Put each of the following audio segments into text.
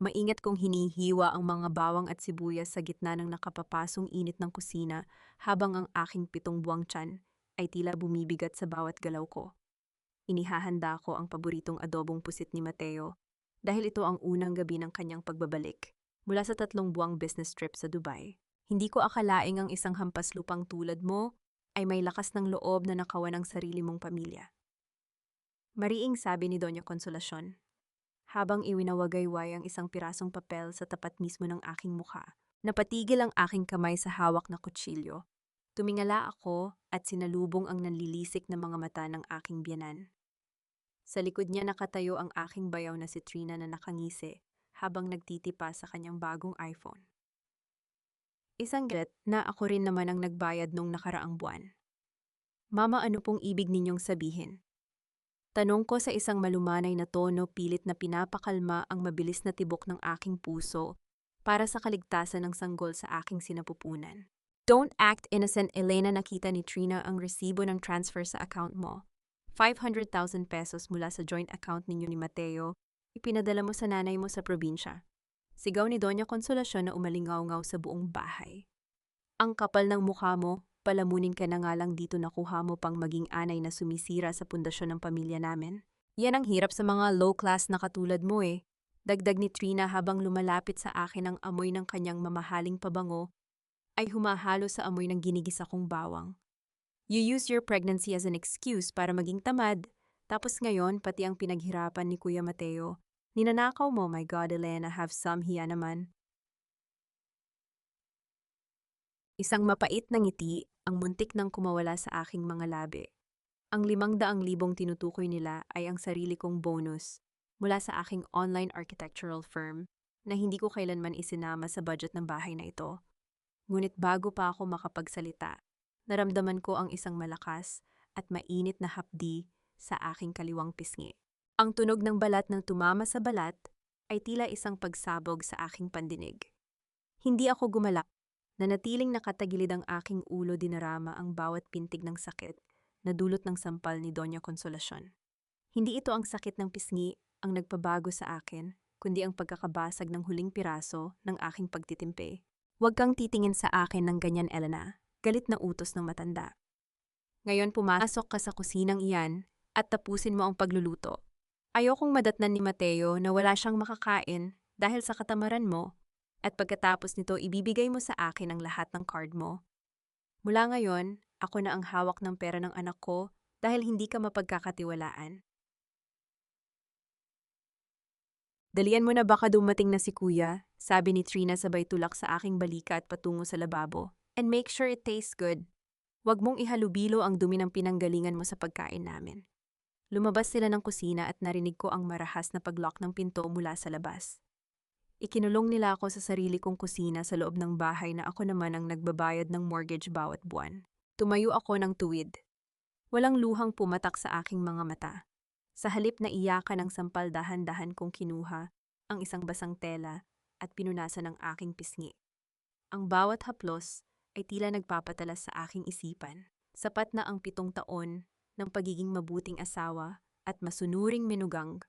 Maingat kong hinihiwa ang mga bawang at sibuyas sa gitna ng nakapapasong init ng kusina habang ang aking 7 buwang tiyan ay tila bumibigat sa bawat galaw ko. Inihahanda ko ang paboritong adobong pusit ni Mateo dahil ito ang unang gabi ng kanyang pagbabalik mula sa 3 buwang business trip sa Dubai. Hindi ko akalaing ang isang hampas lupang tulad mo ay may lakas ng loob na nakawan ng sarili mong pamilya. Mariing sabi ni Doña Consolacion, habang iwinawagayway ang isang pirasong papel sa tapat mismo ng aking mukha. Napatigil ang aking kamay sa hawak na kutsilyo. Tumingala ako at sinalubong ang nanlilisik na mga mata ng aking biyanan. Sa likod niya nakatayo ang aking bayaw na si Trina na nakangisi habang nagtitipa sa kanyang bagong iPhone. Isang galit na ako rin naman ang nagbayad nung nakaraang buwan. Mama, ano pong ibig ninyong sabihin? Tanong ko sa isang malumanay na tono, pilit na pinapakalma ang mabilis na tibok ng aking puso para sa kaligtasan ng sanggol sa aking sinapupunan. Don't act innocent, Elena. Nakita ni Trina ang resibo ng transfer sa account mo. 500,000 pesos mula sa joint account ninyo ni Mateo, ipinadala mo sa nanay mo sa probinsya. Sigaw ni Doña Consolacion na umalingaw-ngaw sa buong bahay. Ang kapal ng mukha mo, palamunin ka na nga lang dito, nakuha mo pang maging anay na sumisira sa pundasyon ng pamilya namin. Yan ang hirap sa mga low-class na katulad mo eh. Dagdag ni Trina habang lumalapit sa akin ang amoy ng kanyang mamahaling pabango ay humahalo sa amoy ng ginigisa kong bawang. You use your pregnancy as an excuse para maging tamad. Tapos ngayon, pati ang pinaghirapan ni Kuya Mateo. Ninanakaw mo, my God, Elena, have some hiya naman. Isang mapait na ngiti ang muntik nang kumawala sa aking mga labi. Ang 500,000 tinutukoy nila ay ang sarili kong bonus mula sa aking online architectural firm na hindi ko kailanman isinama sa budget ng bahay na ito. Ngunit bago pa ako makapagsalita, naramdaman ko ang isang malakas at mainit na hapdi sa aking kaliwang pisngi. Ang tunog ng balat ng tumama sa balat ay tila isang pagsabog sa aking pandinig. Hindi ako gumalak. Nanatiling nakatagilid ang aking ulo, dinarama ang bawat pintig ng sakit na dulot ng sampal ni Doña Consolacion. Hindi ito ang sakit ng pisngi ang nagpabago sa akin, kundi ang pagkakabasag ng huling piraso ng aking pagtitimpe. Huwag kang titingin sa akin ng ganyan, Elena. Galit na utos ng matanda. Ngayon pumasok ka sa kusinang iyan at tapusin mo ang pagluluto. Ayokong madatnan ni Mateo na wala siyang makakain dahil sa katamaran mo. At pagkatapos nito, ibibigay mo sa akin ang lahat ng card mo. Mula ngayon, ako na ang hawak ng pera ng anak ko dahil hindi ka mapagkakatiwalaan. Dalian mo na, baka dumating na si Kuya, sabi ni Trina sabay tulak sa aking balika at patungo sa lababo. And make sure it tastes good. Huwag mong ihalubilo ang dumi ng pinanggalingan mo sa pagkain namin. Lumabas sila ng kusina at narinig ko ang marahas na paglock ng pinto mula sa labas. Ikinulong nila ako sa sarili kong kusina sa loob ng bahay na ako naman ang nagbabayad ng mortgage bawat buwan. Tumayo ako ng tuwid. Walang luhang pumatak sa aking mga mata. Sa halip na iyakan ng sampal, dahan-dahan kong kinuha ang isang basang tela at pinunasan ng aking pisngi. Ang bawat haplos ay tila nagpapatalas sa aking isipan. Sapat na ang 7 taon ng pagiging mabuting asawa at masunuring menugang.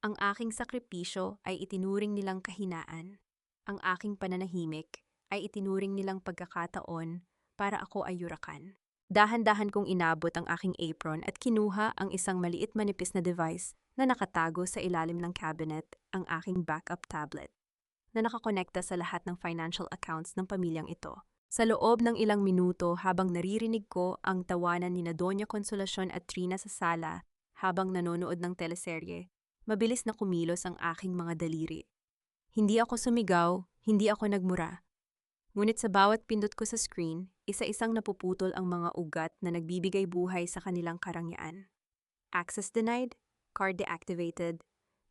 Ang aking sakripisyo ay itinuring nilang kahinaan. Ang aking pananahimik ay itinuring nilang pagkakataon para ako ay yurakan. Dahan-dahan kong inabot ang aking apron at kinuha ang isang maliit manipis na device na nakatago sa ilalim ng cabinet, ang aking backup tablet, na nakakonekta sa lahat ng financial accounts ng pamilyang ito. Sa loob ng ilang minuto, habang naririnig ko ang tawanan ni Doña Consolacion at Trina sa sala habang nanonood ng teleserye, mabilis na kumilos ang aking mga daliri. Hindi ako sumigaw, hindi ako nagmura. Ngunit sa bawat pindot ko sa screen, isa-isang napuputol ang mga ugat na nagbibigay buhay sa kanilang karangyaan. Access denied, card deactivated,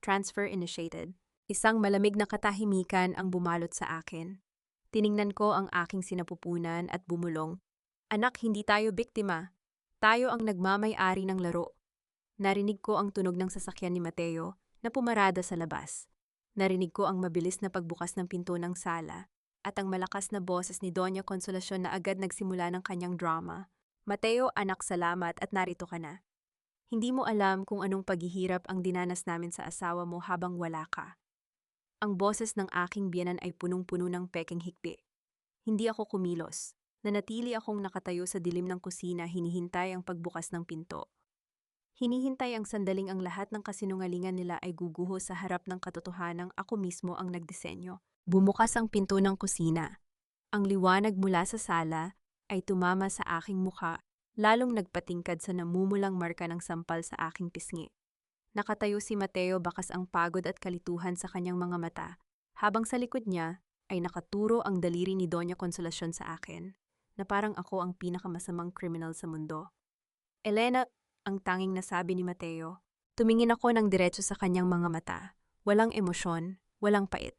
transfer initiated. Isang malamig na katahimikan ang bumalot sa akin. Tiningnan ko ang aking sinapupunan at bumulong. Anak, hindi tayo biktima. Tayo ang nagmamay-ari ng laro. Narinig ko ang tunog ng sasakyan ni Mateo na pumarada sa labas. Narinig ko ang mabilis na pagbukas ng pinto ng sala at ang malakas na boses ni Doña Consolacion na agad nagsimula ng kanyang drama. Mateo, anak, salamat at narito ka na. Hindi mo alam kung anong paghihirap ang dinanas namin sa asawa mo habang wala ka. Ang boses ng aking biyenan ay punong-puno ng pekeng hikbi. Hindi ako kumilos. Nanatili akong nakatayo sa dilim ng kusina, hinihintay ang pagbukas ng pinto. Hinihintay ang sandaling ang lahat ng kasinungalingan nila ay guguho sa harap ng katotohanang ako mismo ang nagdisenyo. Bumukas ang pinto ng kusina. Ang liwanag mula sa sala ay tumama sa aking mukha, lalong nagpatingkad sa namumulang marka ng sampal sa aking pisngi. Nakatayo si Mateo, bakas ang pagod at kalituhan sa kanyang mga mata, habang sa likod niya ay nakaturo ang daliri ni Doña Consolacion sa akin, na parang ako ang pinakamasamang kriminal sa mundo. Elena, ang tanging nasabi ni Mateo. Tumingin ako ng diretso sa kanyang mga mata. Walang emosyon, walang pait.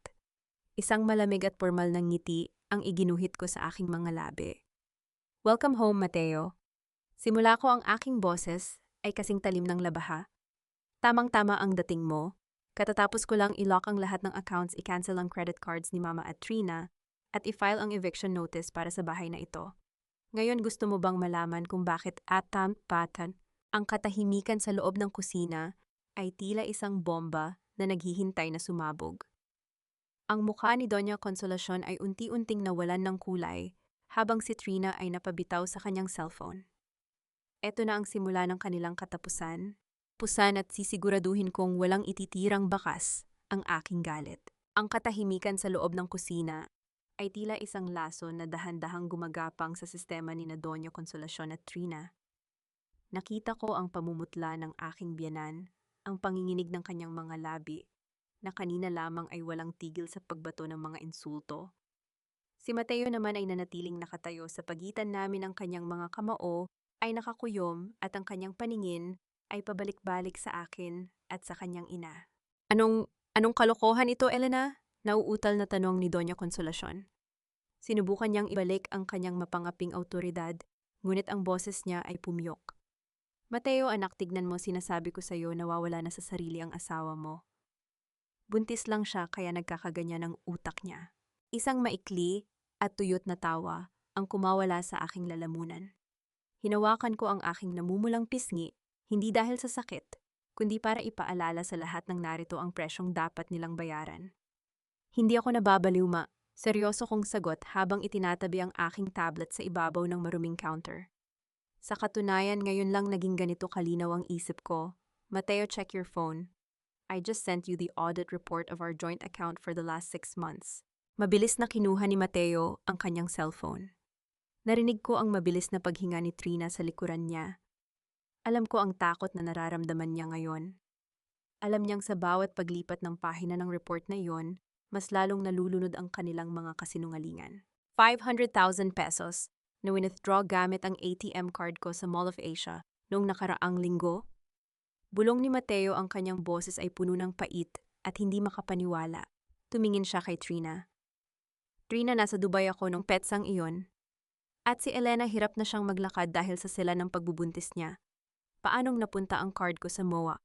Isang malamig at formal ng ngiti ang iginuhit ko sa aking mga labi. Welcome home, Mateo. Simula ko ang aking boses ay kasing talim ng labaha. Tamang-tama ang dating mo. Katatapos ko lang i-lock ang lahat ng accounts, i-cancel ang credit cards ni Mama at Trina, at i-file ang eviction notice para sa bahay na ito. Ngayon, gusto mo bang malaman kung bakit atam-patan ang katahimikan sa loob ng kusina ay tila isang bomba na naghihintay na sumabog? Ang mukha ni Doña Consolacion ay unti-unting nawalan ng kulay habang si Trina ay napabitaw sa kanyang cellphone. Ito na ang simula ng kanilang katapusan. Pusan at sisiguraduhin kong walang ititirang bakas ang aking galit. Ang katahimikan sa loob ng kusina ay tila isang laso na dahan-dahang gumagapang sa sistema ni na Doña Consolacion at Trina. Nakita ko ang pamumutla ng aking biyenan, ang panginginig ng kanyang mga labi, na kanina lamang ay walang tigil sa pagbato ng mga insulto. Si Mateo naman ay nanatiling nakatayo sa pagitan namin, ang kanyang mga kamao ay nakakuyom at ang kanyang paningin ay pabalik-balik sa akin at sa kanyang ina. Anong kalokohan ito, Elena? Nauutal na tanong ni Doña Consolacion. Sinubukan niyang ibalik ang kanyang mapangaping autoridad, ngunit ang boses niya ay pumiyok. Mateo, anak, tignan mo, sinasabi ko sa iyo, nawawala na sa sarili ang asawa mo. Buntis lang siya kaya nagkakaganyan ang utak niya. Isang maikli at tuyot na tawa ang kumawala sa aking lalamunan. Hinawakan ko ang aking namumulang pisngi, hindi dahil sa sakit, kundi para ipaalala sa lahat ng narito ang presyong dapat nilang bayaran. Hindi ako nababaliw, ma. Seryoso kong sagot habang itinatabi ang aking tablet sa ibabaw ng maruming counter. Sa katunayan, ngayon lang naging ganito kalinaw ang isip ko. Mateo, check your phone. I just sent you the audit report of our joint account for the last 6 months. Mabilis na kinuha ni Mateo ang kanyang cellphone. Narinig ko ang mabilis na paghinga ni Trina sa likuran niya. Alam ko ang takot na nararamdaman niya ngayon. Alam niyang sa bawat paglipat ng pahina ng report na iyon, mas lalong nalulunod ang kanilang mga kasinungalingan. 500,000 pesos na withdraw gamit ang ATM card ko sa Mall of Asia noong nakaraang linggo. Bulong ni Mateo, ang kanyang boses ay puno ng pait at hindi makapaniwala. Tumingin siya kay Trina. Trina, nasa Dubai ako nung petsang iyon. At si Elena, hirap na siyang maglakad dahil sa sila ng pagbubuntis niya. Paanong napunta ang card ko sa MOA?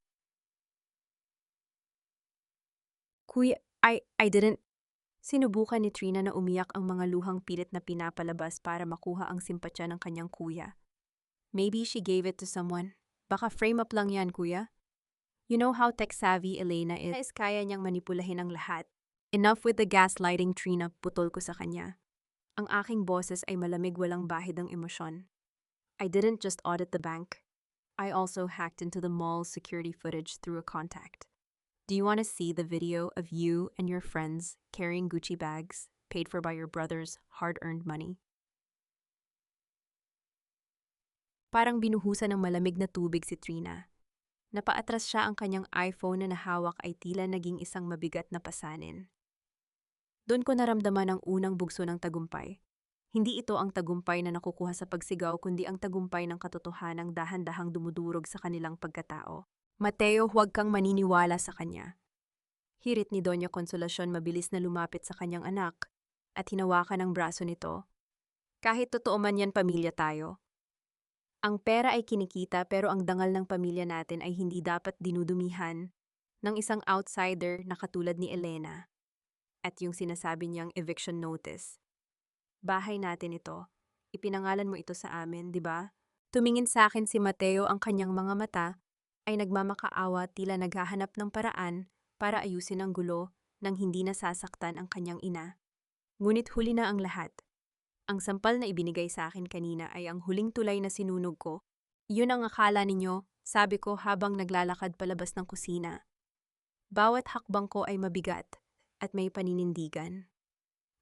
Kuya, I didn't. Sinubukan ni Trina na umiyak, ang mga luhang pilit na pinapalabas para makuha ang simpatya ng kanyang kuya. Maybe she gave it to someone. Baka frame up lang yan, kuya. You know how tech-savvy Elena is. Kaya niyang manipulahin ang lahat. Enough with the gaslighting, Trina, putol ko sa kanya. Ang aking boses ay malamig, walang bahid ng emosyon. I didn't just audit the bank. I also hacked into the mall's security footage through a contact. Do you want to see the video of you and your friends carrying Gucci bags paid for by your brother's hard-earned money? Parang binuhusan ng malamig na tubig si Trina. Napaatras siya, ang kanyang iPhone na nahawak ay tila naging isang mabigat na pasanin. Doon ko naramdaman ang unang bugso ng tagumpay. Hindi ito ang tagumpay na nakukuha sa pagsigaw, kundi ang tagumpay ng katotohanang dahan-dahang dumudurog sa kanilang pagkatao. Mateo, huwag kang maniniwala sa kanya. Hirit ni Doña Consolacion, mabilis na lumapit sa kanyang anak at hinawakan ang braso nito. Kahit totoo man yan, pamilya tayo. Ang pera ay kinikita, pero ang dangal ng pamilya natin ay hindi dapat dinudumihan ng isang outsider na katulad ni Elena. At yung sinasabi niyang eviction notice. Bahay natin ito. Ipinangalan mo ito sa amin, di ba? Tumingin sa akin si Mateo, ang kanyang mga mata ay nagmamakaawa, tila naghahanap ng paraan para ayusin ang gulo nang hindi nasasaktan ang kanyang ina. Ngunit huli na ang lahat. Ang sampal na ibinigay sa akin kanina ay ang huling tulay na sinunog ko. Yun ang akala ninyo, sabi ko habang naglalakad palabas ng kusina. Bawat hakbang ko ay mabigat at may paninindigan.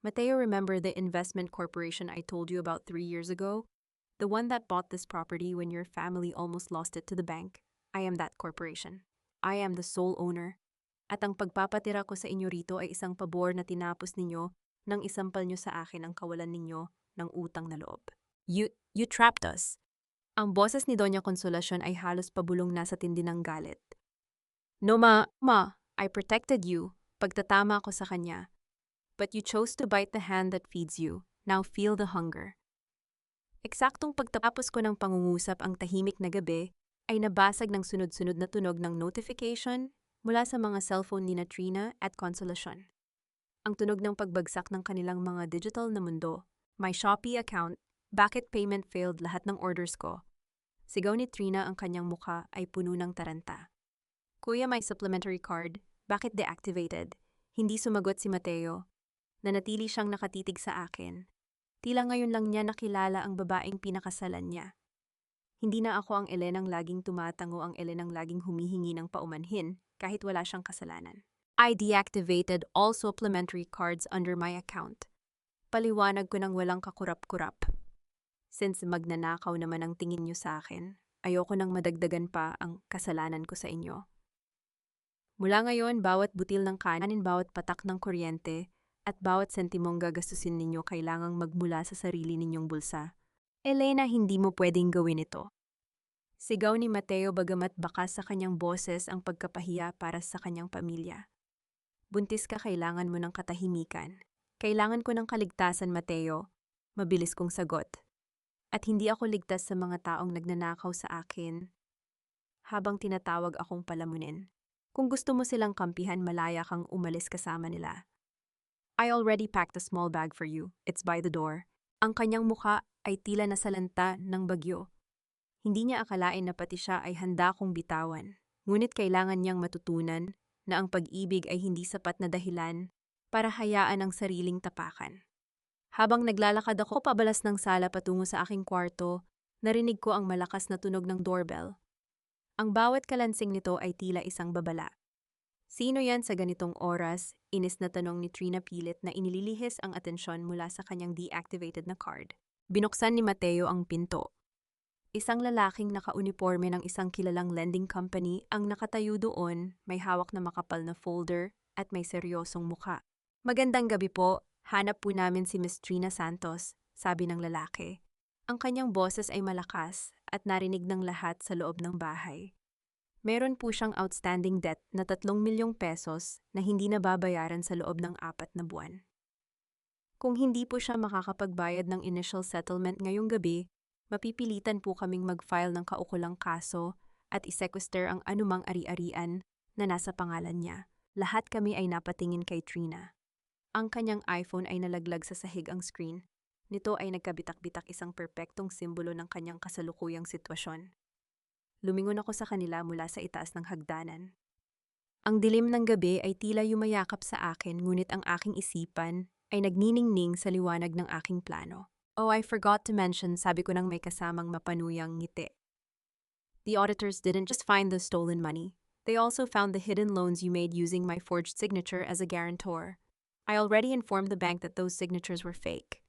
Mateo, remember the investment corporation I told you about 3 years ago? The one that bought this property when your family almost lost it to the bank? I am that corporation. I am the sole owner. At ang pagpapatira ko sa inyo rito ay isang pabor na tinapos ninyo nang isampal nyo sa akin ang kawalan ninyo ng utang na loob. You trapped us. Ang boses ni Doña Consolacion ay halos pabulong na sa tindi ng galit. No ma, I protected you, pagtatama ko sa kanya. But you chose to bite the hand that feeds you. Now feel the hunger. Eksaktong pagtapos ko ng pangungusap ang tahimik na gabi, ay nabasag ng sunod-sunod na tunog ng notification mula sa mga cellphone ni Trina at Consolacion. Ang tunog ng pagbagsak ng kanilang mga digital na mundo, my Shopee account, bakit payment failed lahat ng orders ko. Sigaw ni Trina, ang kanyang mukha ay puno ng taranta. Kuya, my supplementary card, bakit deactivated? Hindi sumagot si Mateo. Nanatili siyang nakatitig sa akin. Tila ngayon lang niya nakilala ang babaeng pinakasalan niya. Hindi na ako ang Elenang laging tumatango, ang Elenang laging humihingi ng paumanhin kahit wala siyang kasalanan. I deactivated all supplementary cards under my account. Paliwanag ko ng walang kakurap-kurap. Since magnanakaw naman ang tingin niyo sa akin, ayoko nang madagdagan pa ang kasalanan ko sa inyo. Mula ngayon, bawat butil ng kanin, bawat patak ng kuryente, at bawat sentimong gagastusin ninyo kailangang magmula sa sarili ninyong bulsa. Elena, hindi mo pwedeng gawin ito. Sigaw ni Mateo, bagamat bakas sa kanyang boses ang pagkapahiya para sa kanyang pamilya. Buntis ka, kailangan mo ng katahimikan. Kailangan ko ng kaligtasan, Mateo. Mabilis kong sagot. At hindi ako ligtas sa mga taong nagnanakaw sa akin habang tinatawag akong palamunin. Kung gusto mo silang kampihan, malaya kang umalis kasama nila. I already packed a small bag for you. It's by the door. Ang kanyang mukha ay tila nasalanta ng bagyo. Hindi niya akalain na pati siya ay handa kong bitawan. Ngunit kailangan niyang matutunan na ang pag-ibig ay hindi sapat na dahilan para hayaan ang sariling tapakan. Habang naglalakad ako pabalas ng sala patungo sa aking kwarto, narinig ko ang malakas na tunog ng doorbell. Ang bawat kalansing nito ay tila isang babala. Sino yan sa ganitong oras? Inis na tanong ni Trina, pilit na inililihis ang atensyon mula sa kanyang deactivated na card. Binuksan ni Mateo ang pinto. Isang lalaking nakauniforme ng isang kilalang lending company ang nakatayo doon, may hawak na makapal na folder at may seryosong mukha. Magandang gabi po, hanap po namin si Miss Trina Santos, sabi ng lalaki. Ang kanyang boses ay malakas at narinig ng lahat sa loob ng bahay. Meron po siyang outstanding debt na 3 milyong pesos na hindi nababayaran sa loob ng 4 na buwan. Kung hindi po siya makakapagbayad ng initial settlement ngayong gabi, mapipilitan po kaming mag-file ng kaukulang kaso at isequester ang anumang ari-arian na nasa pangalan niya. Lahat kami ay napatingin kay Trina. Ang kanyang iPhone ay nalaglag sa sahig, ang screen. Nito ay nagkabitak-bitak, isang perpektong simbolo ng kanyang kasalukuyang sitwasyon. Lumingon ako sa kanila mula sa itaas ng hagdanan. Ang dilim ng gabi ay tila yumayakap sa akin, ngunit ang aking isipan ay nagniningning sa liwanag ng aking plano. Oh, I forgot to mention, sabi ko nang may kasamang mapanuyang ngiti. The auditors didn't just find the stolen money. They also found the hidden loans you made using my forged signature as a guarantor. I already informed the bank that those signatures were fake.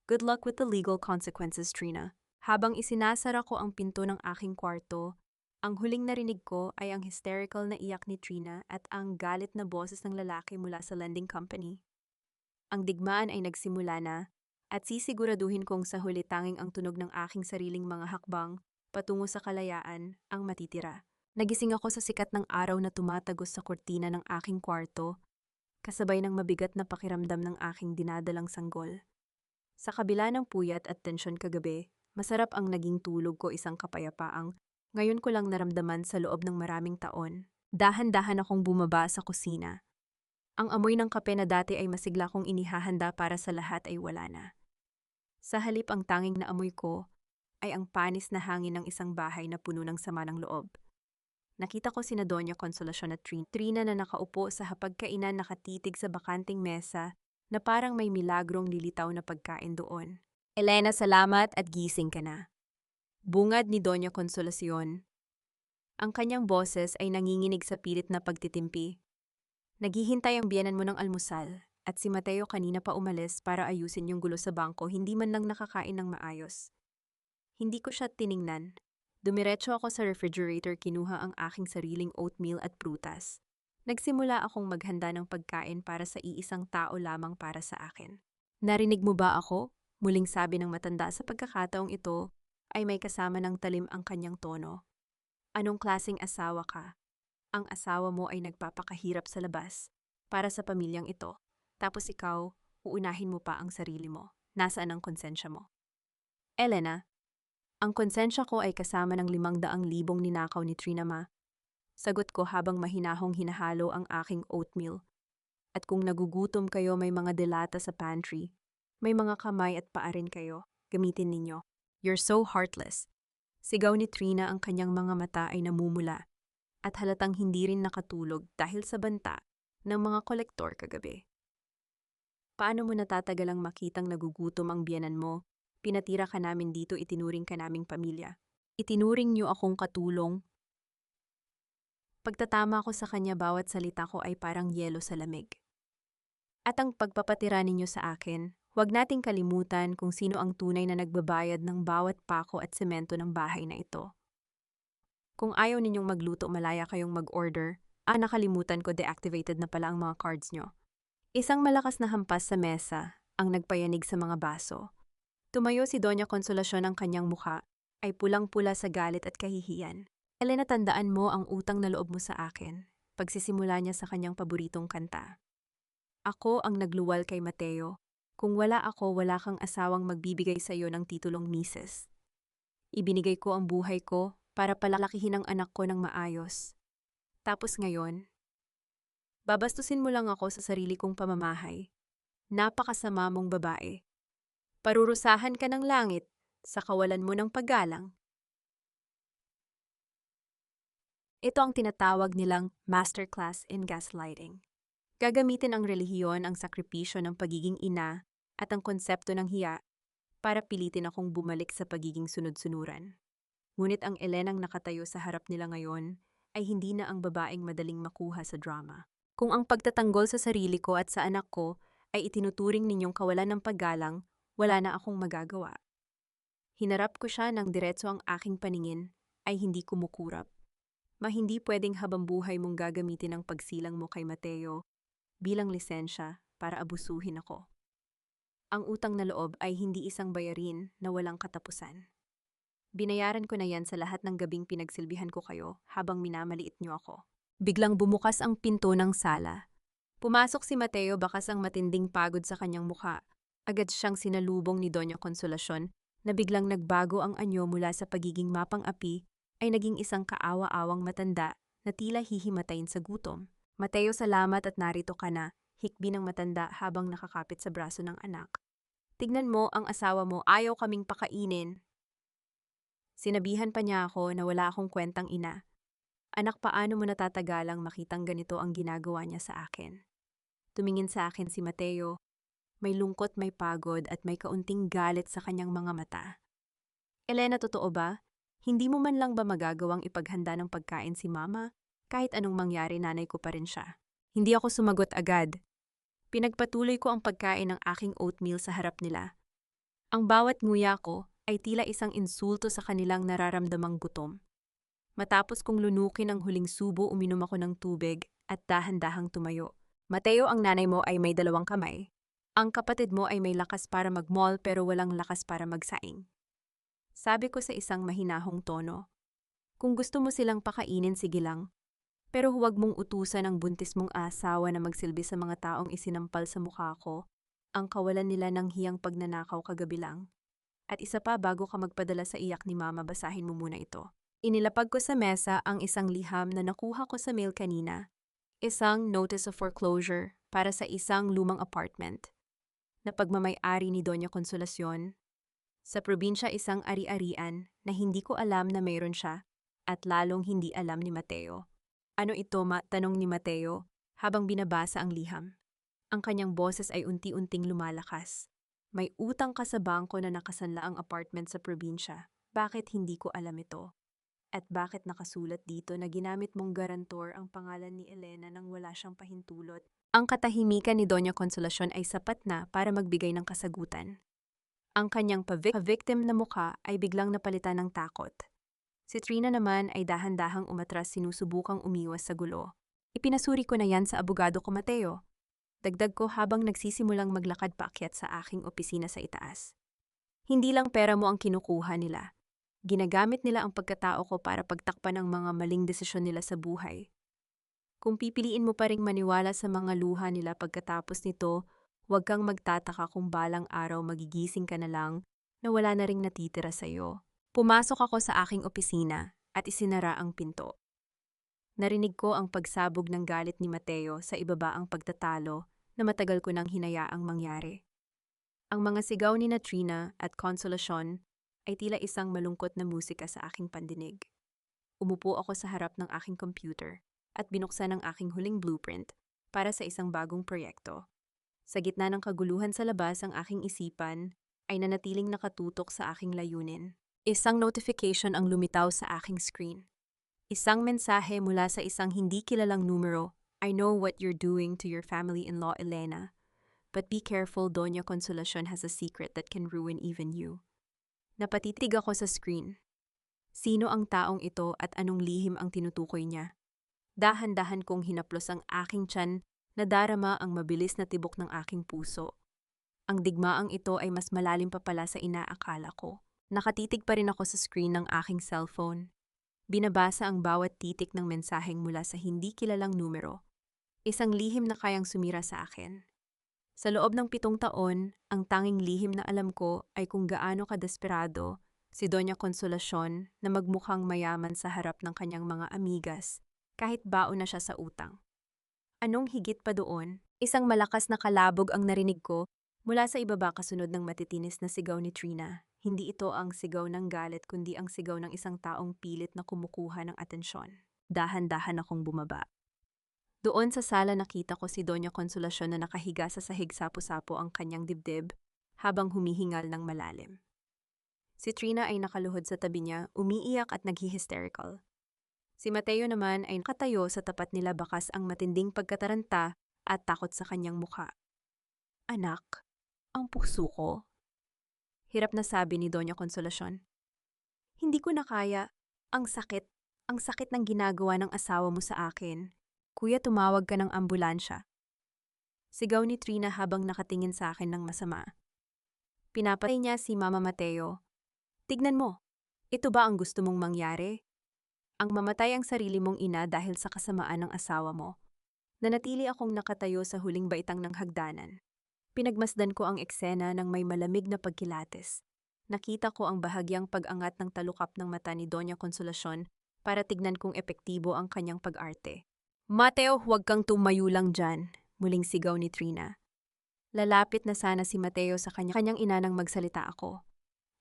Good luck with the legal consequences, Trina. Habang isinasara ko ang pinto ng aking kwarto, ang huling narinig ko ay ang hysterical na iyak ni Trina at ang galit na boses ng lalaki mula sa lending company. Ang digmaan ay nagsimula na, at sisiguraduhin kong sa huli tanging ang tunog ng aking sariling mga hakbang patungo sa kalayaan ang matitira. Nagising ako sa sikat ng araw na tumatagos sa kurtina ng aking kwarto, kasabay ng mabigat na pakiramdam ng aking dinadalang sanggol. Sa kabila ng puyat at tensyon kagabi, masarap ang naging tulog ko, isang kapayapaang ngayon ko lang naramdaman sa loob ng maraming taon. Dahan-dahan akong bumaba sa kusina. Ang amoy ng kape na dati ay masigla kong inihahanda para sa lahat ay wala na. Sa halip, ang tanging na amoy ko ay ang panis na hangin ng isang bahay na puno ng sama ng loob. Nakita ko sina Doña Consolacion at Trina na nakaupo sa hapagkainan nakatitig sa bakanting mesa na parang may milagrong lilitaw na pagkain doon. Elena, salamat at gising ka na. Bungad ni Doña Consolacion. Ang kanyang boses ay nanginginig sa pilit na pagtitimpi. Naghihintay ang biyenan mo ng almusal at si Mateo kanina pa umalis para ayusin yung gulo sa bangko, hindi man lang nakakain ng maayos. Hindi ko siya tiningnan. Dumiretso ako sa refrigerator, kinuha ang aking sariling oatmeal at prutas. Nagsimula akong maghanda ng pagkain para sa iisang tao lamang para sa akin. Narinig mo ba ako? Muling sabi ng matanda. Sa pagkakataong ito ay may kasama ng talim ang kanyang tono. Anong klaseng asawa ka? Ang asawa mo ay nagpapakahirap sa labas para sa pamilyang ito. Tapos ikaw, uunahin mo pa ang sarili mo. Nasaan ang konsensya mo? Elena, ang konsensya ko ay kasama ng 500,000 ninakaw ni Trina Ma. Sagot ko habang mahinahong hinahalo ang aking oatmeal. At kung nagugutom kayo, may mga delata sa pantry. May mga kamay at paa rin kayo. Gamitin ninyo. You're so heartless. Sigaw ni Trina, ang kanyang mga mata ay namumula. At halatang hindi rin nakatulog dahil sa banta ng mga kolektor kagabi. Paano mo natatagalang makitang nagugutom ang biyenan mo? Pinatira ka namin dito, itinuring ka naming pamilya. Itinuring niyo akong katulong. Pagtatama ko sa kanya, bawat salita ko ay parang yelo sa lamig. At ang pagpapatira ninyo sa akin, huwag nating kalimutan kung sino ang tunay na nagbabayad ng bawat pako at semento ng bahay na ito. Kung ayaw ninyong magluto, malaya kayong mag-order. Nakalimutan ko, deactivated na pala ang mga cards nyo. Isang malakas na hampas sa mesa ang nagpayanig sa mga baso. Tumayo si Doña Consolacion, ang kanyang mukha ay pulang-pula sa galit at kahihiyan. Elena, tandaan mo ang utang na loob mo sa akin. Pagsisimula niya sa kanyang paboritong kanta. Ako ang nagluwal kay Mateo. Kung wala ako, wala kang asawang magbibigay sa iyo ng titulong misis. Ibinigay ko ang buhay ko para palalakihin ang anak ko ng maayos. Tapos ngayon, babastusin mo lang ako sa sarili kong pamamahay. Napakasama mong babae. Parurusahan ka ng langit sa kawalan mo ng paggalang. Ito ang tinatawag nilang masterclass in gaslighting. Gagamitin ang relihiyon, ang sakripisyo ng pagiging ina at ang konsepto ng hiya para pilitin akong bumalik sa pagiging sunod-sunuran. Ngunit ang Elenang nakatayo sa harap nila ngayon ay hindi na ang babaeng madaling makuha sa drama. Kung ang pagtatanggol sa sarili ko at sa anak ko ay itinuturing ninyong kawalan ng paggalang, wala na akong magagawa. Hinarap ko siya ng diretso, ang aking paningin ay hindi kumukurap. Hindi pwedeng habang buhay mong gagamitin ang pagsilang mo kay Mateo bilang lisensya para abusuhin ako. Ang utang na loob ay hindi isang bayarin na walang katapusan. Binayaran ko na yan sa lahat ng gabing pinagsilbihan ko kayo habang minamaliit niyo ako. Biglang bumukas ang pinto ng sala. Pumasok si Mateo, bakas ang matinding pagod sa kanyang mukha. Agad siyang sinalubong ni Doña Consolacion na biglang nagbago ang anyo mula sa pagiging mapang-api ay naging isang kaawa-awang matanda na tila hihimatayin sa gutom. Mateo, salamat at narito ka na, hikbi ng matanda habang nakakapit sa braso ng anak. Tignan mo, ang asawa mo, ayaw kaming pakainin. Sinabihan pa niya ako na wala akong kwentang ina. Anak, paano mo natatagalang makitang ganito ang ginagawa niya sa akin? Tumingin sa akin si Mateo. May lungkot, may pagod at may kaunting galit sa kanyang mga mata. Elena, totoo ba? Hindi mo man lang ba magagawang ipaghanda ng pagkain si Mama? Kahit anong mangyari, nanay ko pa rin siya. Hindi ako sumagot agad. Pinagpatuloy ko ang pagkain ng aking oatmeal sa harap nila. Ang bawat nguya ko ay tila isang insulto sa kanilang nararamdamang gutom. Matapos kong lunukin ang huling subo, uminom ako ng tubig at dahan-dahang tumayo. Mateo, ang nanay mo ay may 2 kamay. Ang kapatid mo ay may lakas para mag-mall pero walang lakas para magsaing. Sabi ko sa isang mahinahong tono. Kung gusto mo silang pakainin, sige lang. Pero huwag mong utusan ang buntis mong asawa na magsilbi sa mga taong isinampal sa mukha ko ang kawalan nila ng hiyang pagnanakaw kagabi lang. At isa pa, bago ka magpadala sa iyak ni Mama, basahin mo muna ito. Inilapag ko sa mesa ang isang liham na nakuha ko sa mail kanina. Isang notice of foreclosure para sa isang lumang apartment na pagmamay-ari ni Doña Consolacion. Sa probinsya, isang ari-arian na hindi ko alam na mayroon siya at lalong hindi alam ni Mateo. Ano ito, tanong ni Mateo habang binabasa ang liham. Ang kanyang boses ay unti-unting lumalakas. May utang ka sa bangko na nakasanla ang apartment sa probinsya. Bakit hindi ko alam ito? At bakit nakasulat dito na ginamit mong garantor ang pangalan ni Elena nang wala siyang pahintulot? Ang katahimikan ni Doña Consolacion ay sapat na para magbigay ng kasagutan. Ang kanyang pa-victim na mukha ay biglang napalitan ng takot. Si Trina naman ay dahan-dahang umatras, sinusubukang umiwas sa gulo. Ipinasuri ko na yan sa abogado ko, Mateo. Dagdag ko habang nagsisimulang maglakad paakyat sa aking opisina sa itaas. Hindi lang pera mo ang kinukuha nila. Ginagamit nila ang pagkatao ko para pagtakpan ang mga maling desisyon nila sa buhay. Kung pipiliin mo pa ring maniwala sa mga luha nila pagkatapos nito, huwag kang magtataka kung balang araw magigising ka na lang na wala na ring natitira sa'yo. Pumasok ako sa aking opisina at isinara ang pinto. Narinig ko ang pagsabog ng galit ni Mateo sa ibabaang pagtatalo na matagal ko nang hinayaang mangyari. Ang mga sigaw ni Trina at Consolacion ay tila isang malungkot na musika sa aking pandinig. Umupo ako sa harap ng aking computer at binuksan ang aking huling blueprint para sa isang bagong proyekto. Sa gitna ng kaguluhan sa labas, ang aking isipan ay nanatiling nakatutok sa aking layunin. Isang notification ang lumitaw sa aking screen. Isang mensahe mula sa isang hindi kilalang numero. I know what you're doing to your family-in-law, Elena. But be careful, Doña Consolacion has a secret that can ruin even you. Napatitig ako sa screen. Sino ang taong ito at anong lihim ang tinutukoy niya? Dahan-dahan kong hinaplos ang aking tiyan na darama ang mabilis na tibok ng aking puso. Ang digmaang ito ay mas malalim pa pala sa inaakala ko. Nakatitig pa rin ako sa screen ng aking cellphone. Binabasa ang bawat titik ng mensaheng mula sa hindi kilalang numero. Isang lihim na kayang sumira sa akin. Sa loob ng 7 taon, ang tanging lihim na alam ko ay kung gaano kadesperado si Doña Consolacion na magmukhang mayaman sa harap ng kanyang mga amigas kahit baon na siya sa utang. Anong higit pa doon, isang malakas na kalabog ang narinig ko mula sa ibaba kasunod ng matitinis na sigaw ni Trina. Hindi ito ang sigaw ng galit kundi ang sigaw ng isang taong pilit na kumukuha ng atensyon. Dahan-dahan akong bumaba. Doon sa sala nakita ko si Doña Consolacion na nakahiga sa sahig, sapo-sapo ang kanyang dibdib habang humihingal ng malalim. Si Trina ay nakaluhod sa tabi niya, umiiyak at naghi-hysterical. Si Mateo naman ay nakatayo sa tapat nila, bakas ang matinding pagkataranta at takot sa kanyang mukha. Anak, ang puso ko. Hirap na sabi ni Doña Consolacion. Hindi ko na kaya. Ang sakit ng ginagawa ng asawa mo sa akin. Kuya, tumawag ka ng ambulansya. Sigaw ni Trina habang nakatingin sa akin ng masama. Pinapatay niya si Mama Mateo. Tignan mo, ito ba ang gusto mong mangyari? Ang mamatay ang sarili mong ina dahil sa kasamaan ng asawa mo. Nanatili akong nakatayo sa huling baitang ng hagdanan. Pinagmasdan ko ang eksena ng may malamig na pagkilates. Nakita ko ang bahagyang pag-angat ng talukap ng mata ni Doña Consolacion para tignan kung epektibo ang kanyang pag-arte. Mateo, huwag kang tumayo lang dyan, muling sigaw ni Trina. Lalapit na sana si Mateo sa kanyang ina nang magsalita ako.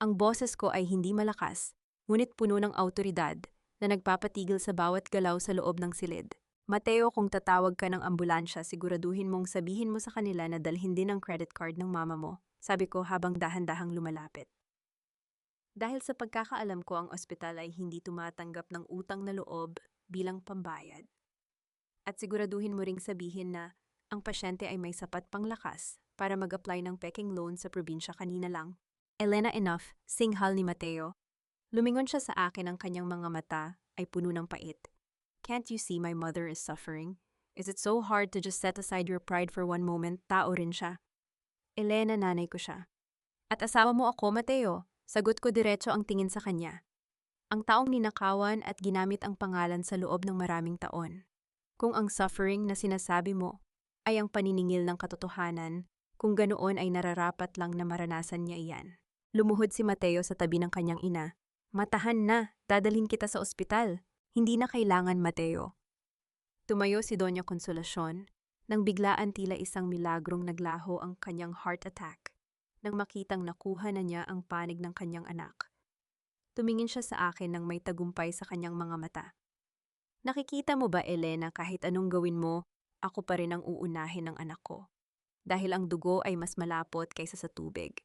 Ang boses ko ay hindi malakas, ngunit puno ng awtoridad na nagpapatigil sa bawat galaw sa loob ng silid. Mateo, kung tatawag ka ng ambulansya, siguraduhin mong sabihin mo sa kanila na dalhin din ang credit card ng mama mo, sabi ko habang dahan-dahang lumalapit. Dahil sa pagkakaalam ko, ang ospital ay hindi tumatanggap ng utang na loob bilang pambayad. At siguraduhin mo ring sabihin na ang pasyente ay may sapat pang lakas para mag-apply ng peking loan sa probinsya kanina lang. Elena, enough, singhal ni Mateo. Lumingon siya sa akin, ang kanyang mga mata ay puno ng pait. Can't you see my mother is suffering? Is it so hard to just set aside your pride for one moment? Tao rin siya. Elena, nanay ko siya. At asawa mo ako, Mateo. Sagot ko diretso ang tingin sa kanya. Ang taong ninakawan at ginamit ang pangalan sa loob ng maraming taon. Kung ang suffering na sinasabi mo ay ang paniningil ng katotohanan, kung ganoon ay nararapat lang na maranasan niya iyan. Lumuhod si Mateo sa tabi ng kanyang ina. Matahan na, dadalhin kita sa ospital. Hindi na kailangan, Mateo. Tumayo si Doña Consolacion nang biglaan tila isang milagrong naglaho ang kanyang heart attack nang makitang nakuha na niya ang panig ng kanyang anak. Tumingin siya sa akin ng may tagumpay sa kanyang mga mata. Nakikita mo ba, Elena, kahit anong gawin mo, ako pa rin ang uunahin ng anak ko. Dahil ang dugo ay mas malapot kaysa sa tubig.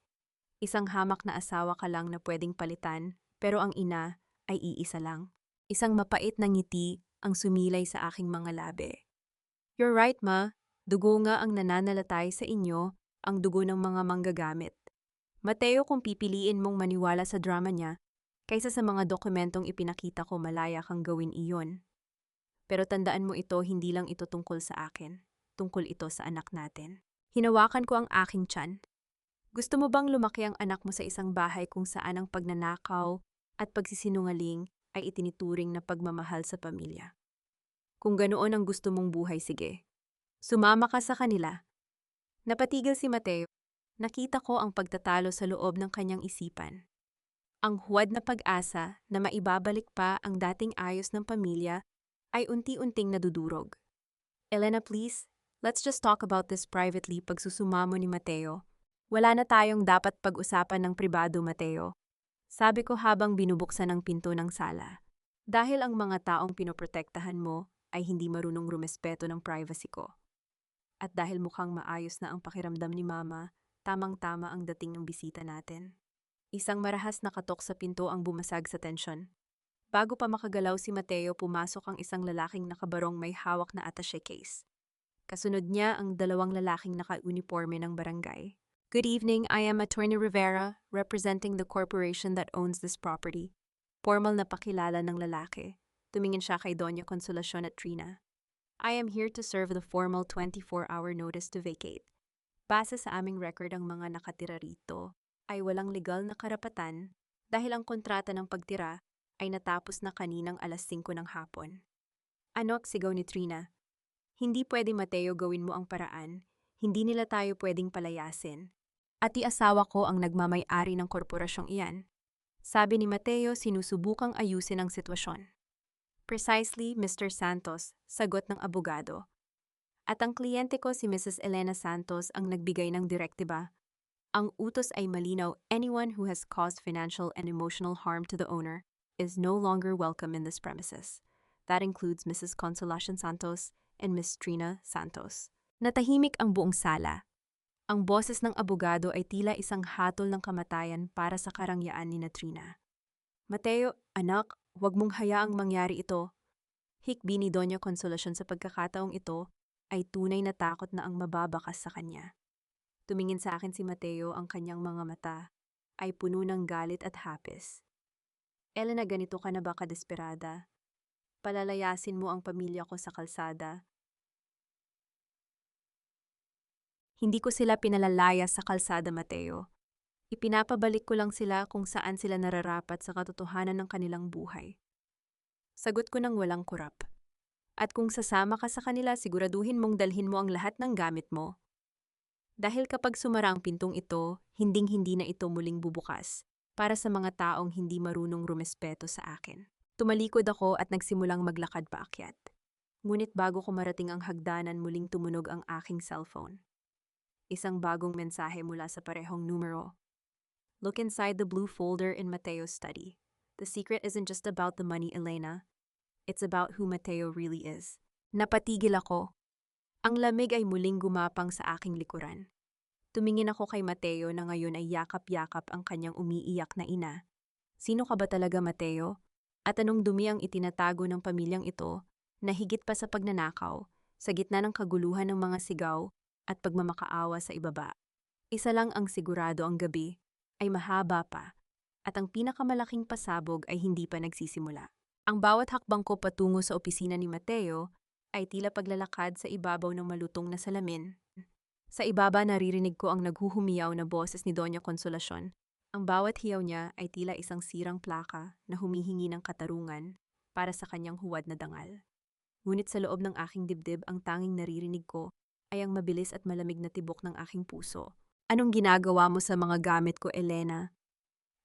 Isang hamak na asawa ka lang na pwedeng palitan, pero ang ina ay iisa lang. Isang mapait na ngiti ang sumilay sa aking mga labi. You're right, ma. Dugo nga ang nananalatay sa inyo, ang dugo ng mga manggagamit. Mateo, kung pipiliin mong maniwala sa drama niya, kaysa sa mga dokumentong ipinakita ko, malaya kang gawin iyon. Pero tandaan mo, ito, hindi lang ito tungkol sa akin. Tungkol ito sa anak natin. Hinawakan ko ang aking tiyan. Gusto mo bang lumaki ang anak mo sa isang bahay kung saan ang pagnanakaw at pagsisinungaling ay itinituring na pagmamahal sa pamilya? Kung ganoon ang gusto mong buhay, sige. Sumama ka sa kanila. Napatigil si Mateo. Nakita ko ang pagtatalo sa loob ng kanyang isipan. Ang huwad na pag-asa na maibabalik pa ang dating ayos ng pamilya ay unti-unting nadudurog. Elena, please, let's just talk about this privately, pagsusumamo ni Mateo. Wala na tayong dapat pag-usapan ng pribado, Mateo. Sabi ko habang binubuksan ang pinto ng sala. Dahil ang mga taong pinoprotektahan mo ay hindi marunong rumespeto ng privacy ko. At dahil mukhang maayos na ang pakiramdam ni Mama, tamang-tama ang dating ng bisita natin. Isang marahas na katok sa pinto ang bumasag sa tensyon. Bago pa makagalaw si Mateo, pumasok ang isang lalaking nakabarong may hawak na attaché case. Kasunod niya ang dalawang lalaking naka-uniforme ng barangay. Good evening, I am Attorney Rivera, representing the corporation that owns this property. Formal na pakilala ng lalaki. Tumingin siya kay Doña Consolacion at Trina. I am here to serve the formal 24-hour notice to vacate. Base sa aming record, ang mga nakatira rito ay walang legal na karapatan dahil ang kontrata ng pagtira ay natapos na kaninang alas 5 ng hapon. Anok, sigaw ni Trina. Hindi pwede, Mateo, gawin mo ang paraan. Hindi nila tayo pwedeng palayasin. At asawa ko ang nagmamay-ari ng korporasyong iyan. Sabi ni Mateo, sinusubukang ayusin ang sitwasyon. Precisely, Mr. Santos, sagot ng abogado. At ang kliyente ko si Mrs. Elena Santos ang nagbigay ng direktiba. Ang utos ay malinaw: anyone who has caused financial and emotional harm to the owner is no longer welcome in this premises. That includes Mrs. Consolacion Santos and Miss Trina Santos. Natahimik ang buong sala. Ang boses ng abogado ay tila isang hatol ng kamatayan para sa karangyaan ni Trina. Mateo, anak, huwag mong hayaang mangyari ito. Hikbi ni Doña Consolacion sa pagkakataong ito ay tunay na takot na ang mababakas sa kanya. Tumingin sa akin si Mateo, ang kanyang mga mata ay puno ng galit at hapis. Elena, ganito ka na ba kadesperada? Palalayasin mo ang pamilya ko sa kalsada? Hindi ko sila pinalalaya sa kalsada, Mateo. Ipinapabalik ko lang sila kung saan sila nararapat sa katotohanan ng kanilang buhay. Sagot ko ng walang kurap. At kung sasama ka sa kanila, siguraduhin mong dalhin mo ang lahat ng gamit mo. Dahil kapag sumara ang pintong ito, hinding-hindi na ito muling bubukas para sa mga taong hindi marunong rumespeto sa akin. Tumalikod ako at nagsimulang maglakad paakyat. Ngunit bago ko marating ang hagdanan, muling tumunog ang aking cellphone. Isang bagong mensahe mula sa parehong numero. Look inside the blue folder in Mateo's study. The secret isn't just about the money, Elena. It's about who Mateo really is. Napatigil ako. Ang lamig ay muling gumapang sa aking likuran. Tumingin ako kay Mateo na ngayon ay yakap-yakap ang kanyang umiiyak na ina. Sino ka ba talaga, Mateo? At anong dumi ang itinatago ng pamilyang ito na higit pa sa pagnanakaw, sa gitna ng kaguluhan ng mga sigaw at pagmamakaawa sa ibaba? Isa lang ang sigurado, ang gabi ay mahaba pa at ang pinakamalaking pasabog ay hindi pa nagsisimula. Ang bawat hakbang ko patungo sa opisina ni Mateo ay tila paglalakad sa ibabaw ng malutong na salamin. Sa ibaba, naririnig ko ang naghuhumiyaw na boses ni Doña Consolacion. Ang bawat hiyaw niya ay tila isang sirang plaka na humihingi ng katarungan para sa kanyang huwad na dangal. Ngunit sa loob ng aking dibdib, ang tanging naririnig ko ay ang mabilis at malamig na tibok ng aking puso. Anong ginagawa mo sa mga gamit ko, Elena?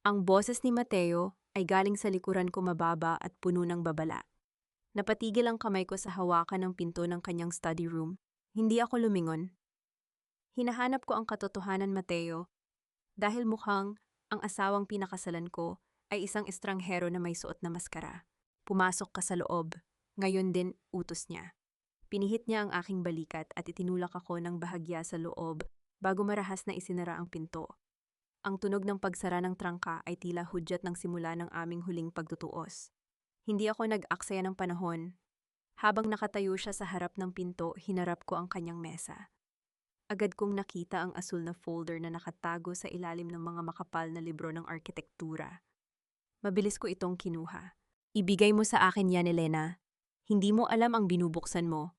Ang boses ni Mateo ay galing sa likuran ko, mababa at puno ng babala. Napatigil ang kamay ko sa hawakan ng pinto ng kanyang study room. Hindi ako lumingon. Hinahanap ko ang katotohanan, Mateo, dahil mukhang ang asawang pinakasalan ko ay isang estranghero na may suot na maskara. Pumasok ka sa loob. Ngayon din, utos niya. Pinihit niya ang aking balikat at itinulak ako ng bahagya sa loob bago marahas na isinara ang pinto. Ang tunog ng pagsara ng trangka ay tila hudyat ng simula ng aming huling pagtutuos. Hindi ako nag-aksaya ng panahon. Habang nakatayo siya sa harap ng pinto, hinarap ko ang kanyang mesa. Agad kong nakita ang asul na folder na nakatago sa ilalim ng mga makapal na libro ng arkitektura. Mabilis ko itong kinuha. Ibigay mo sa akin yan, Elena. Hindi mo alam ang binubuksan mo.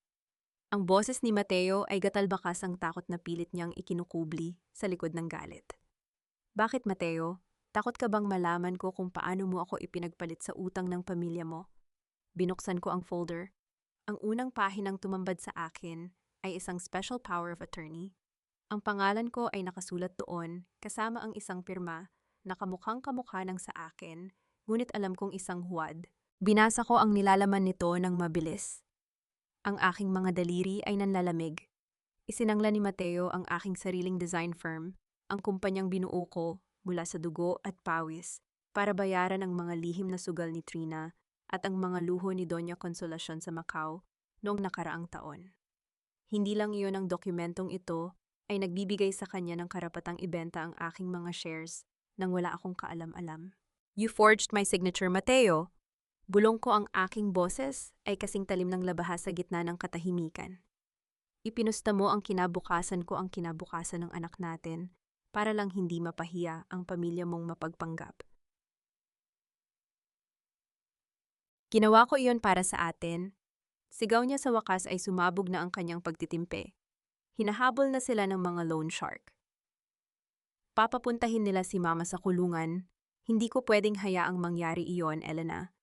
Ang boses ni Mateo ay gatalbakas ang takot na pilit niyang ikinukubli sa likod ng galit. Bakit, Mateo? Takot ka bang malaman ko kung paano mo ako ipinagpalit sa utang ng pamilya mo? Binuksan ko ang folder. Ang unang pahinang tumambad sa akin ay isang special power of attorney. Ang pangalan ko ay nakasulat doon kasama ang isang pirma na kamukhang kamukha ng sa akin, ngunit alam kong isang huwad. Binasa ko ang nilalaman nito ng mabilis. Ang aking mga daliri ay nanlalamig. Isinangla ni Mateo ang aking sariling design firm, ang kumpanyang binuo ko mula sa dugo at pawis para bayaran ang mga lihim na sugal ni Trina at ang mga luho ni Doña Consolacion sa Macau noong nakaraang taon. Hindi lang iyon, ang dokumentong ito ay nagbibigay sa kanya ng karapatang ibenta ang aking mga shares nang wala akong kaalam-alam. You forged my signature, Mateo. Bulong ko, ang aking boses ay kasing talim ng labahas sa gitna ng katahimikan. Ipinusta mo ang kinabukasan ko, ang kinabukasan ng anak natin, para lang hindi mapahiya ang pamilya mong mapagpanggap. Ginawa ko iyon para sa atin. Sigaw niya sa wakas ay sumabog na ang kanyang pagtitimpe. Hinahabol na sila ng mga loan shark. Papapuntahin nila si Mama sa kulungan. Hindi ko pwedeng hayaang mangyari iyon, Elena.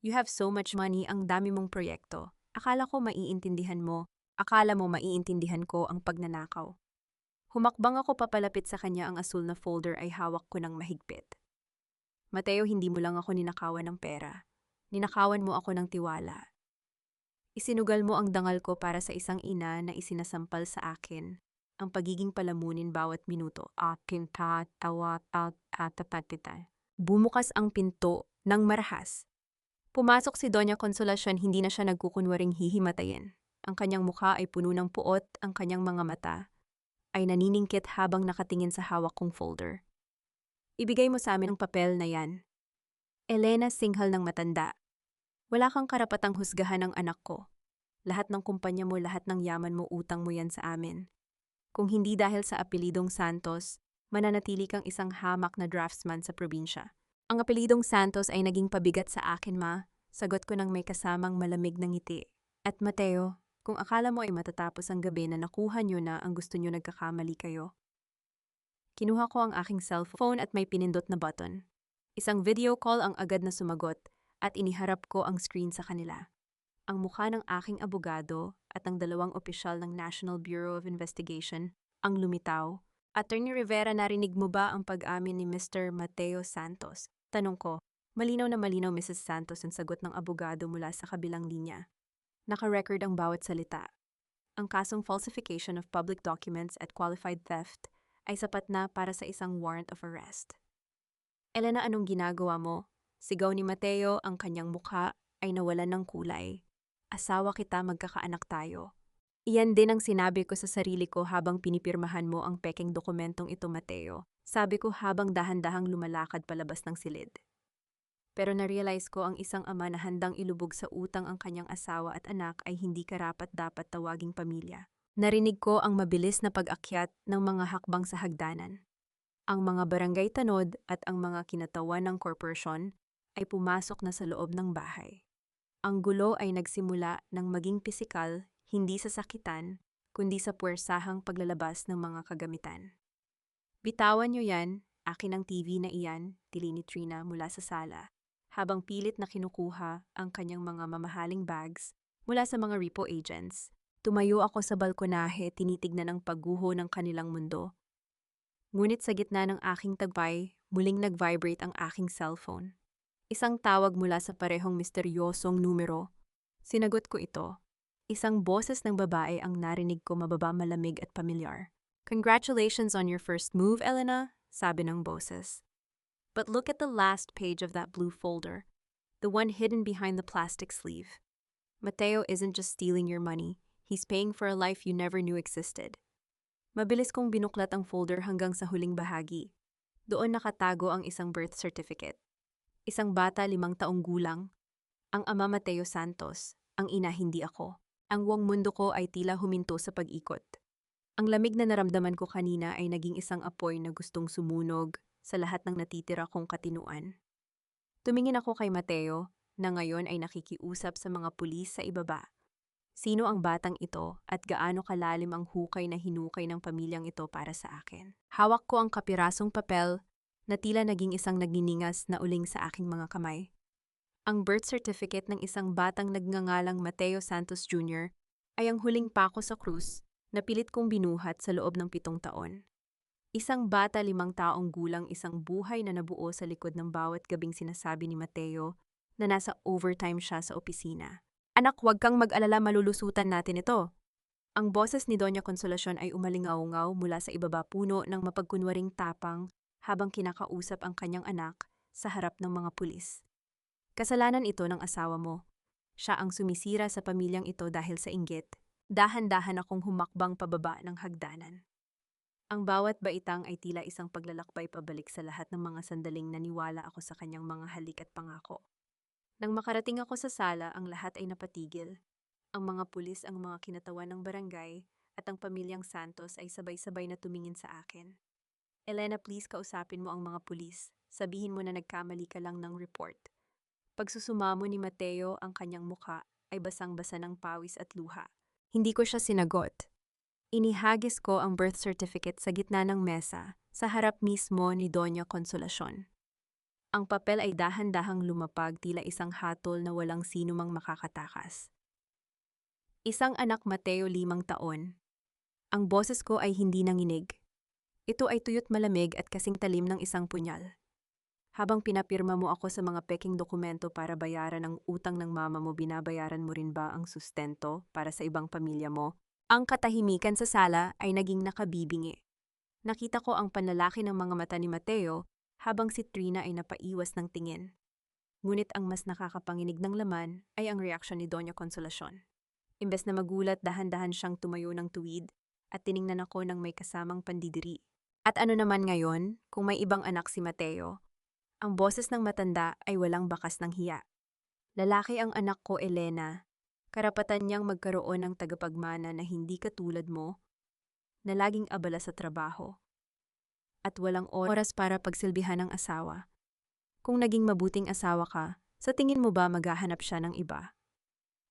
You have so much money, ang dami mong proyekto. Akala ko maiintindihan mo. Akala mo maiintindihan ko ang pagnanakaw. Humakbang ako papalapit sa kanya, ang asul na folder ay hawak ko ng mahigpit. Mateo, hindi mo lang ako ninakawan ng pera. Ninakawan mo ako ng tiwala. Isinugal mo ang dangal ko para sa isang ina na isinasampal sa akin. Ang pagiging palamunin bawat minuto. Akin tawa at. Bumukas ang pinto ng marahas. Pumasok si Doña Consolacion, hindi na siya nagkukunwaring hihimatayin. Ang kanyang mukha ay puno ng puot, ang kanyang mga mata ay naniningkit habang nakatingin sa hawak kong folder. Ibigay mo sa amin ang papel na yan. Elena, singhal ng matanda. Wala kang karapatang husgahan ang anak ko. Lahat ng kumpanya mo, lahat ng yaman mo, utang mo yan sa amin. Kung hindi dahil sa apelidong Santos, mananatili kang isang hamak na draftsman sa probinsya. Ang apelidong Santos ay naging pabigat sa akin, Ma. Sagot ko ng may kasamang malamig na ngiti. At Mateo, kung akala mo ay matatapos ang gabi na nakuha nyo na ang gusto nyo, nagkakamali kayo. Kinuha ko ang aking cellphone at may pinindot na button. Isang video call ang agad na sumagot at iniharap ko ang screen sa kanila. Ang mukha ng aking abogado at ang dalawang opisyal ng National Bureau of Investigation ang lumitaw. Attorney Rivera, narinig mo ba ang pag-amin ni Mr. Mateo Santos? Tanong ko. Malinaw na malinaw, Mrs. Santos, ang sagot ng abogado mula sa kabilang linya. Naka-record ang bawat salita. Ang kasong falsification of public documents at qualified theft ay sapat na para sa isang warrant of arrest. Elena, anong ginagawa mo? Sigaw ni Mateo, ang kanyang mukha ay nawalan ng kulay. Asawa kita, magkakaanak tayo. Iyan din ang sinabi ko sa sarili ko habang pinipirmahan mo ang pekeng dokumentong ito, Mateo. Sabi ko habang dahan-dahang lumalakad palabas ng silid. Pero na-realize ko, ang isang ama na handang ilubog sa utang ang kanyang asawa at anak ay hindi karapat-dapat tawaging pamilya. Narinig ko ang mabilis na pag-akyat ng mga hakbang sa hagdanan. Ang mga barangay tanod at ang mga kinatawan ng korporasyon ay pumasok na sa loob ng bahay. Ang gulo ay nagsimula ng maging pisikal, hindi sa sakitan, kundi sa puwersahang paglalabas ng mga kagamitan. Bitawan niyo yan, akin ang TV na iyan, tili ni Trina mula sa sala, habang pilit na kinukuha ang kanyang mga mamahaling bags mula sa mga repo agents. Tumayo ako sa balkonahe, tinitignan ang pagguho ng kanilang mundo. Ngunit sa gitna ng aking tagbay, muling nag-vibrate ang aking cellphone. Isang tawag mula sa parehong misteryosong numero. Sinagot ko ito. Isang boses ng babae ang narinig ko, mababa, malamig at pamilyar. Congratulations on your first move, Elena, sabi ng boses. But look at the last page of that blue folder, the one hidden behind the plastic sleeve. Mateo isn't just stealing your money, he's paying for a life you never knew existed. Mabilis kong binuklat ang folder hanggang sa huling bahagi. Doon nakatago ang isang birth certificate. Isang bata 5 taong gulang. Ang ama Mateo Santos, ang ina hindi ako. Ang buong mundo ko ay tila huminto sa pag-ikot. Ang lamig na naramdaman ko kanina ay naging isang apoy na gustong sumunog sa lahat ng natitira kong katinuan. Tumingin ako kay Mateo, na ngayon ay nakikiusap sa mga pulis sa ibaba. Sino ang batang ito at gaano kalalim ang hukay na hinukay ng pamilyang ito para sa akin? Hawak ko ang kapirasong papel na tila naging isang nagniningas na uling sa aking mga kamay. Ang birth certificate ng isang batang nagngangalang Mateo Santos Jr. ay ang huling pako sa krus na pilit kong binuhat sa loob ng 7 taon. Isang bata 5 taong gulang, isang buhay na nabuo sa likod ng bawat gabing sinasabi ni Mateo na nasa overtime siya sa opisina. Anak, huwag kang mag-alala, malulusutan natin ito. Ang boses ni Doña Consolacion ay umalingaw-ngaw mula sa ibaba puno ng mapagkunwaring tapang habang kinakausap ang kanyang anak sa harap ng mga pulis. Kasalanan ito ng asawa mo. Siya ang sumisira sa pamilyang ito dahil sa inggit. Dahan-dahan akong humakbang pababa ng hagdanan. Ang bawat baitang ay tila isang paglalakbay pabalik sa lahat ng mga sandaling naniwala ako sa kanyang mga halik at pangako. Nang makarating ako sa sala, ang lahat ay napatigil. Ang mga pulis, ang mga kinatawan ng barangay, at ang pamilyang Santos ay sabay-sabay na tumingin sa akin. Elena, please kausapin mo ang mga pulis. Sabihin mo na nagkamali ka lang ng report. Pagsusumamo ni Mateo, ang kanyang muka ay basang-basa ng pawis at luha. Hindi ko siya sinagot. Inihagis ko ang birth certificate sa gitna ng mesa, sa harap mismo ni Doña Consolacion. Ang papel ay dahan-dahang lumapag, tila isang hatol na walang sino mang makakatakas. Isang anak, Mateo, 5 taon. Ang boses ko ay hindi nanginig. Ito ay tuyot malamig at kasing talim ng isang punyal. Habang pinapirma mo ako sa mga peking dokumento para bayaran ang utang ng mama mo, binabayaran mo rin ba ang sustento para sa ibang pamilya mo? Ang katahimikan sa sala ay naging nakabibingi. Nakita ko ang panlalaki ng mga mata ni Mateo habang si Trina ay napaiwas ng tingin. Ngunit ang mas nakakapanginig ng laman ay ang reaksyon ni Doña Consolacion. Imbes na magulat, dahan-dahan siyang tumayo ng tuwid at tiningnan ako ng may kasamang pandidiri. At ano naman ngayon kung may ibang anak si Mateo? Ang boses ng matanda ay walang bakas ng hiya. Lalaki ang anak ko, Elena. Karapatan niyang magkaroon ng tagapagmana na hindi katulad mo, na laging abala sa trabaho. At walang oras para pagsilbihan ng asawa. Kung naging mabuting asawa ka, sa tingin mo ba maghahanap siya ng iba?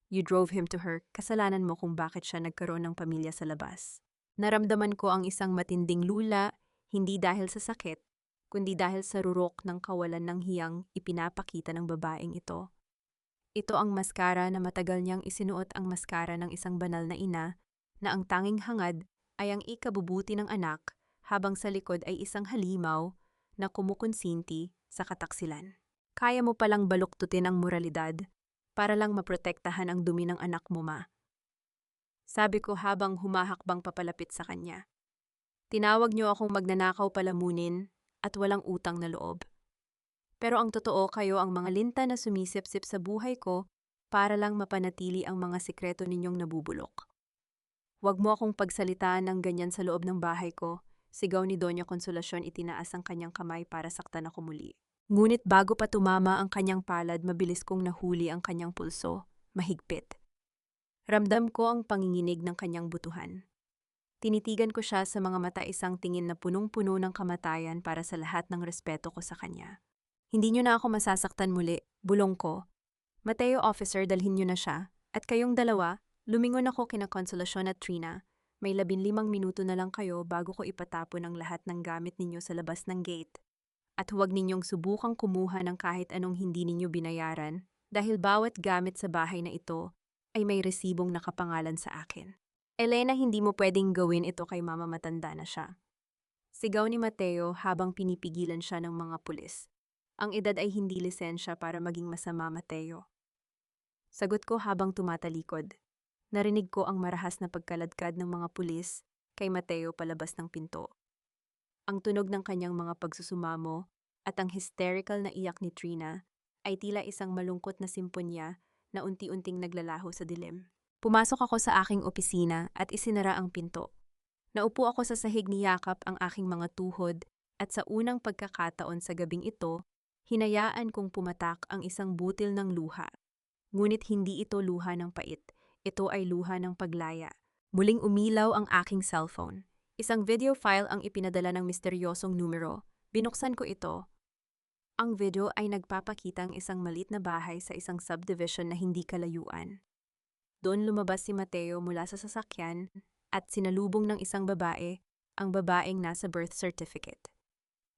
You drove him to her, kasalanan mo kung bakit siya nagkaroon ng pamilya sa labas. Naramdaman ko ang isang matinding lula, hindi dahil sa sakit, kundi dahil sa rurok ng kawalan ng hiyang ipinapakita ng babaeng ito. Ito ang maskara na matagal niyang isinuot, ang maskara ng isang banal na ina, na ang tanging hangad ay ang ikabubuti ng anak, habang sa likod ay isang halimaw na kumukonsinti sa kataksilan. Kaya mo palang baluktutin ang moralidad para lang maprotektahan ang dumi ng anak mo, ma. Sabi ko habang humahakbang papalapit sa kanya. Tinawag niyo akong magnanakaw, palamunin, at walang utang na loob. Pero ang totoo, kayo ang mga linta na sumisip-sip sa buhay ko para lang mapanatili ang mga sikreto ninyong nabubulok. Huwag mo akong pagsalitaan ng ganyan sa loob ng bahay ko, sigaw ni Doña Consolacion, itinaas ang kanyang kamay para saktan ako muli. Ngunit bago pa tumama ang kanyang palad, mabilis kong nahuli ang kanyang pulso, mahigpit. Ramdam ko ang panginginig ng kanyang butuhan. Tinitigan ko siya sa mga mata, isang tingin na punong-puno ng kamatayan para sa lahat ng respeto ko sa kanya. Hindi niyo na ako masasaktan muli, bulong ko. Mateo, officer, dalhin niyo na siya. At kayong dalawa, lumingon ako kina Consolacion at Trina. May 15 minuto na lang kayo bago ko ipatapon ang lahat ng gamit ninyo sa labas ng gate. At huwag ninyong subukang kumuha ng kahit anong hindi ninyo binayaran dahil bawat gamit sa bahay na ito ay may resibong nakapangalan sa akin. Elena, hindi mo pwedeng gawin ito kay mama, matanda na siya. Sigaw ni Mateo habang pinipigilan siya ng mga pulis. Ang edad ay hindi lisensya para maging masama, Mateo. Sagot ko habang tumatalikod. Narinig ko ang marahas na pagkaladkad ng mga pulis kay Mateo palabas ng pinto. Ang tunog ng kanyang mga pagsusumamo at ang hysterical na iyak ni Trina ay tila isang malungkot na simponya na unti-unting naglalaho sa dilim. Pumasok ako sa aking opisina at isinara ang pinto. Naupo ako sa sahig ni Yakap ang aking mga tuhod at sa unang pagkakataon sa gabing ito, hinayaan kong pumatak ang isang butil ng luha. Ngunit hindi ito luha ng pait, ito ay luha ng paglaya. Muling umilaw ang aking cellphone. Isang video file ang ipinadala ng misteryosong numero. Binuksan ko ito. Ang video ay nagpapakita ng isang maliit na bahay sa isang subdivision na hindi kalayuan. Doon lumabas si Mateo mula sa sasakyan at sinalubong ng isang babae, ang babaeng nasa birth certificate.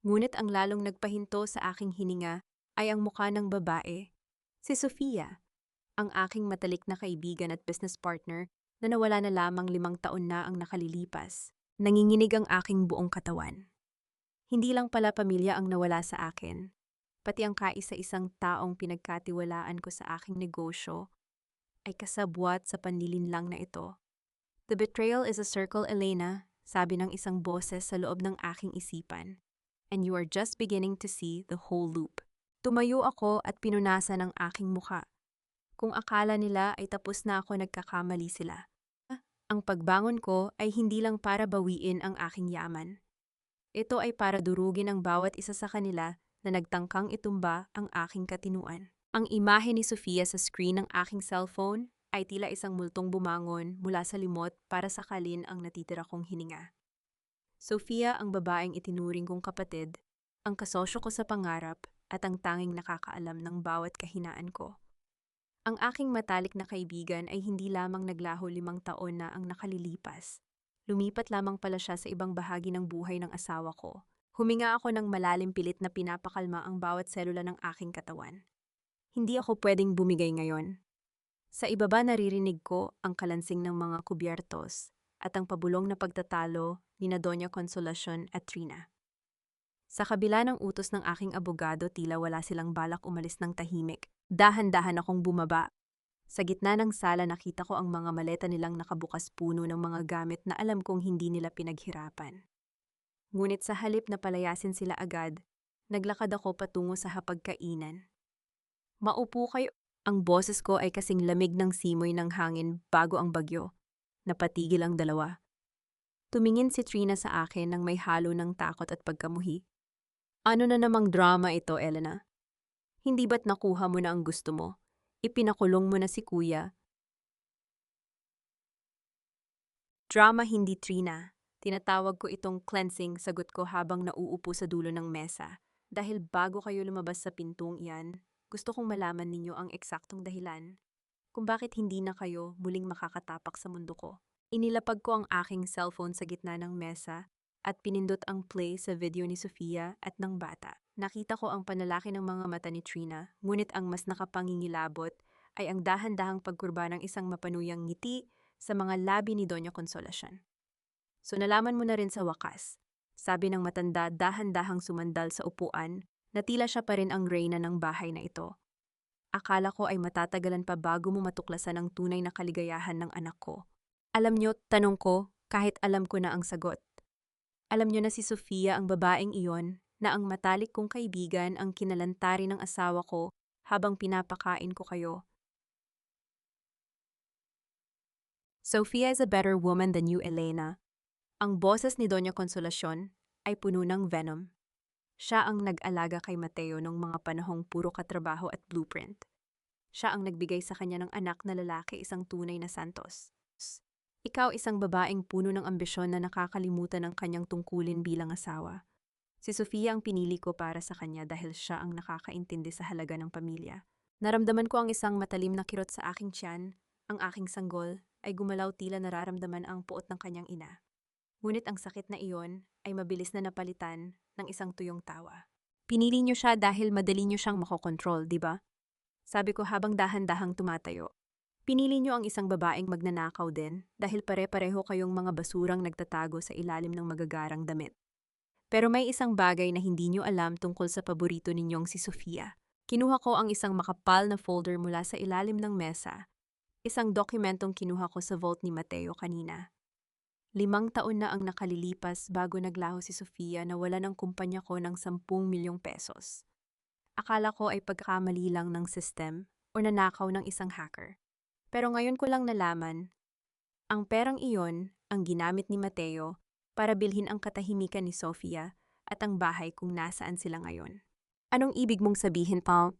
Ngunit ang lalong nagpahinto sa aking hininga ay ang mukha ng babae, si Sofia, ang aking matalik na kaibigan at business partner na nawala na lamang 5 taon na ang nakalilipas. Nanginginig ang aking buong katawan. Hindi lang pala pamilya ang nawala sa akin, pati ang kaisa-isang taong pinagkatiwalaan ko sa aking negosyo ay kasabwat sa panlilinlang na ito. The betrayal is a circle, Elena, sabi ng isang boses sa loob ng aking isipan. And you are just beginning to see the whole loop. Tumayo ako at pinunasan ang aking mukha. Kung akala nila ay tapos na ako, nagkakamali sila. Ang pagbangon ko ay hindi lang para bawiin ang aking yaman. Ito ay para durugin ang bawat isa sa kanila na nagtangkang itumba ang aking katinuan. Ang imahe ni Sofia sa screen ng aking cellphone ay tila isang multong bumangon mula sa limot para sakalin ang natitira kong hininga. Sofia ang babaeng itinuring kong kapatid, ang kasosyo ko sa pangarap at ang tanging nakakaalam ng bawat kahinaan ko. Ang aking matalik na kaibigan ay hindi lamang naglaho 5 taon na ang nakalilipas. Lumipat lamang pala siya sa ibang bahagi ng buhay ng asawa ko. Huminga ako ng malalim, pilit na pinapakalma ang bawat selula ng aking katawan. Hindi ako pwedeng bumigay ngayon. Sa ibaba naririnig ko ang kalansing ng mga kubyertos at ang pabulong na pagtatalo ni na Doña Consolacion at Trina. Sa kabila ng utos ng aking abogado, tila wala silang balak umalis ng tahimik. Dahan-dahan akong bumaba. Sa gitna ng sala nakita ko ang mga maleta nilang nakabukas puno ng mga gamit na alam kong hindi nila pinaghirapan. Ngunit sa halip na palayasin sila agad, naglakad ako patungo sa hapagkainan. Maupo kayo. Ang boses ko ay kasing lamig ng simoy ng hangin bago ang bagyo. Napatigil ang dalawa. Tumingin si Trina sa akin nang may halo ng takot at pagkamuhi. Ano na namang drama ito, Elena? Hindi ba't nakuha mo na ang gusto mo? Ipinakulong mo na si Kuya. Drama, hindi, Trina. Tinatawag ko itong cleansing, sagot ko habang nauupo sa dulo ng mesa. Dahil bago kayo lumabas sa pintong iyan, gusto kong malaman ninyo ang eksaktong dahilan kung bakit hindi na kayo muling makakatapak sa mundo ko. Inilapag ko ang aking cellphone sa gitna ng mesa at pinindot ang play sa video ni Sofia at ng bata. Nakita ko ang panlalaki ng mga mata ni Trina, ngunit ang mas nakapangingilabot ay ang dahan-dahang pagkurba ng isang mapanuyang ngiti sa mga labi ni Doña Consolacion. So nalaman mo na rin sa wakas, sabi ng matanda dahan-dahang sumandal sa upuan na tila siya pa rin ang reyna ng bahay na ito. Akala ko ay matatagalan pa bago mo matuklasan ang tunay na kaligayahan ng anak ko. Alam nyo, tanong ko, kahit alam ko na ang sagot. Alam nyo na si Sofia ang babaeng iyon na ang matalik kong kaibigan ang kinalantari ng asawa ko habang pinapakain ko kayo. Sofia is a better woman than you, Elena. Ang boses ni Doña Consolacion ay puno ng venom. Siya ang nag-alaga kay Mateo nung mga panahong puro katrabaho at blueprint. Siya ang nagbigay sa kanya ng anak na lalaki, isang tunay na santos. Ikaw isang babaeng puno ng ambisyon na nakakalimutan ng kanyang tungkulin bilang asawa. Si Sofia ang pinili ko para sa kanya dahil siya ang nakakaintindi sa halaga ng pamilya. Naramdaman ko ang isang matalim na kirot sa aking tiyan, ang aking sanggol ay gumalaw, tila nararamdaman ang puot ng kanyang ina. Ngunit ang sakit na iyon ay mabilis na napalitan ng isang tuyong tawa. Pinili niyo siya dahil madali niyo siyang makokontrol, di ba? Sabi ko habang dahan-dahang tumatayo. Pinili niyo ang isang babaeng magnanakaw din dahil pare-pareho kayong mga basurang nagtatago sa ilalim ng magagarang damit. Pero may isang bagay na hindi niyo alam tungkol sa paborito ninyong si Sofia. Kinuha ko ang isang makapal na folder mula sa ilalim ng mesa. Isang dokumentong kinuha ko sa vault ni Mateo kanina. 5 taon na ang nakalilipas bago naglaho si Sofia na wala ng kumpanya ko ng 10 milyong pesos. Akala ko ay pagkakamali lang ng system o nanakaw ng isang hacker. Pero ngayon ko lang nalaman, ang perang iyon ang ginamit ni Mateo para bilhin ang katahimikan ni Sofia at ang bahay kung nasaan sila ngayon. Anong ibig mong sabihin, Paul?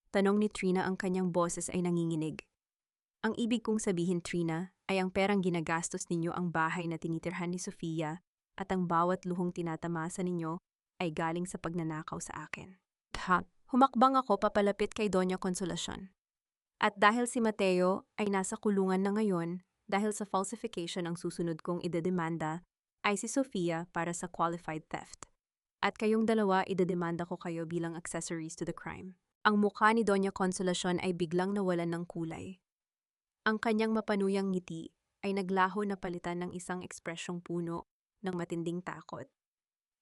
Tanong ni Trina, ang kanyang boses ay nanginginig. Ang ibig kong sabihin, Trina, ay ang perang ginagastos ninyo ang bahay na tinitirhan ni Sofia at ang bawat luhong tinatamasa ninyo ay galing sa pagnanakaw sa akin. Humakbang ako papalapit kay Doña Consolacion. At dahil si Mateo ay nasa kulungan na ngayon, dahil sa falsification ang susunod kong idedemanda ay si Sofia para sa qualified theft. At kayong dalawa, idedemanda ko kayo bilang accessories to the crime. Ang mukha ni Doña Consolacion ay biglang nawalan ng kulay. Ang kanyang mapanuyang ngiti ay naglaho na palitan ng isang ekspresyong puno ng matinding takot.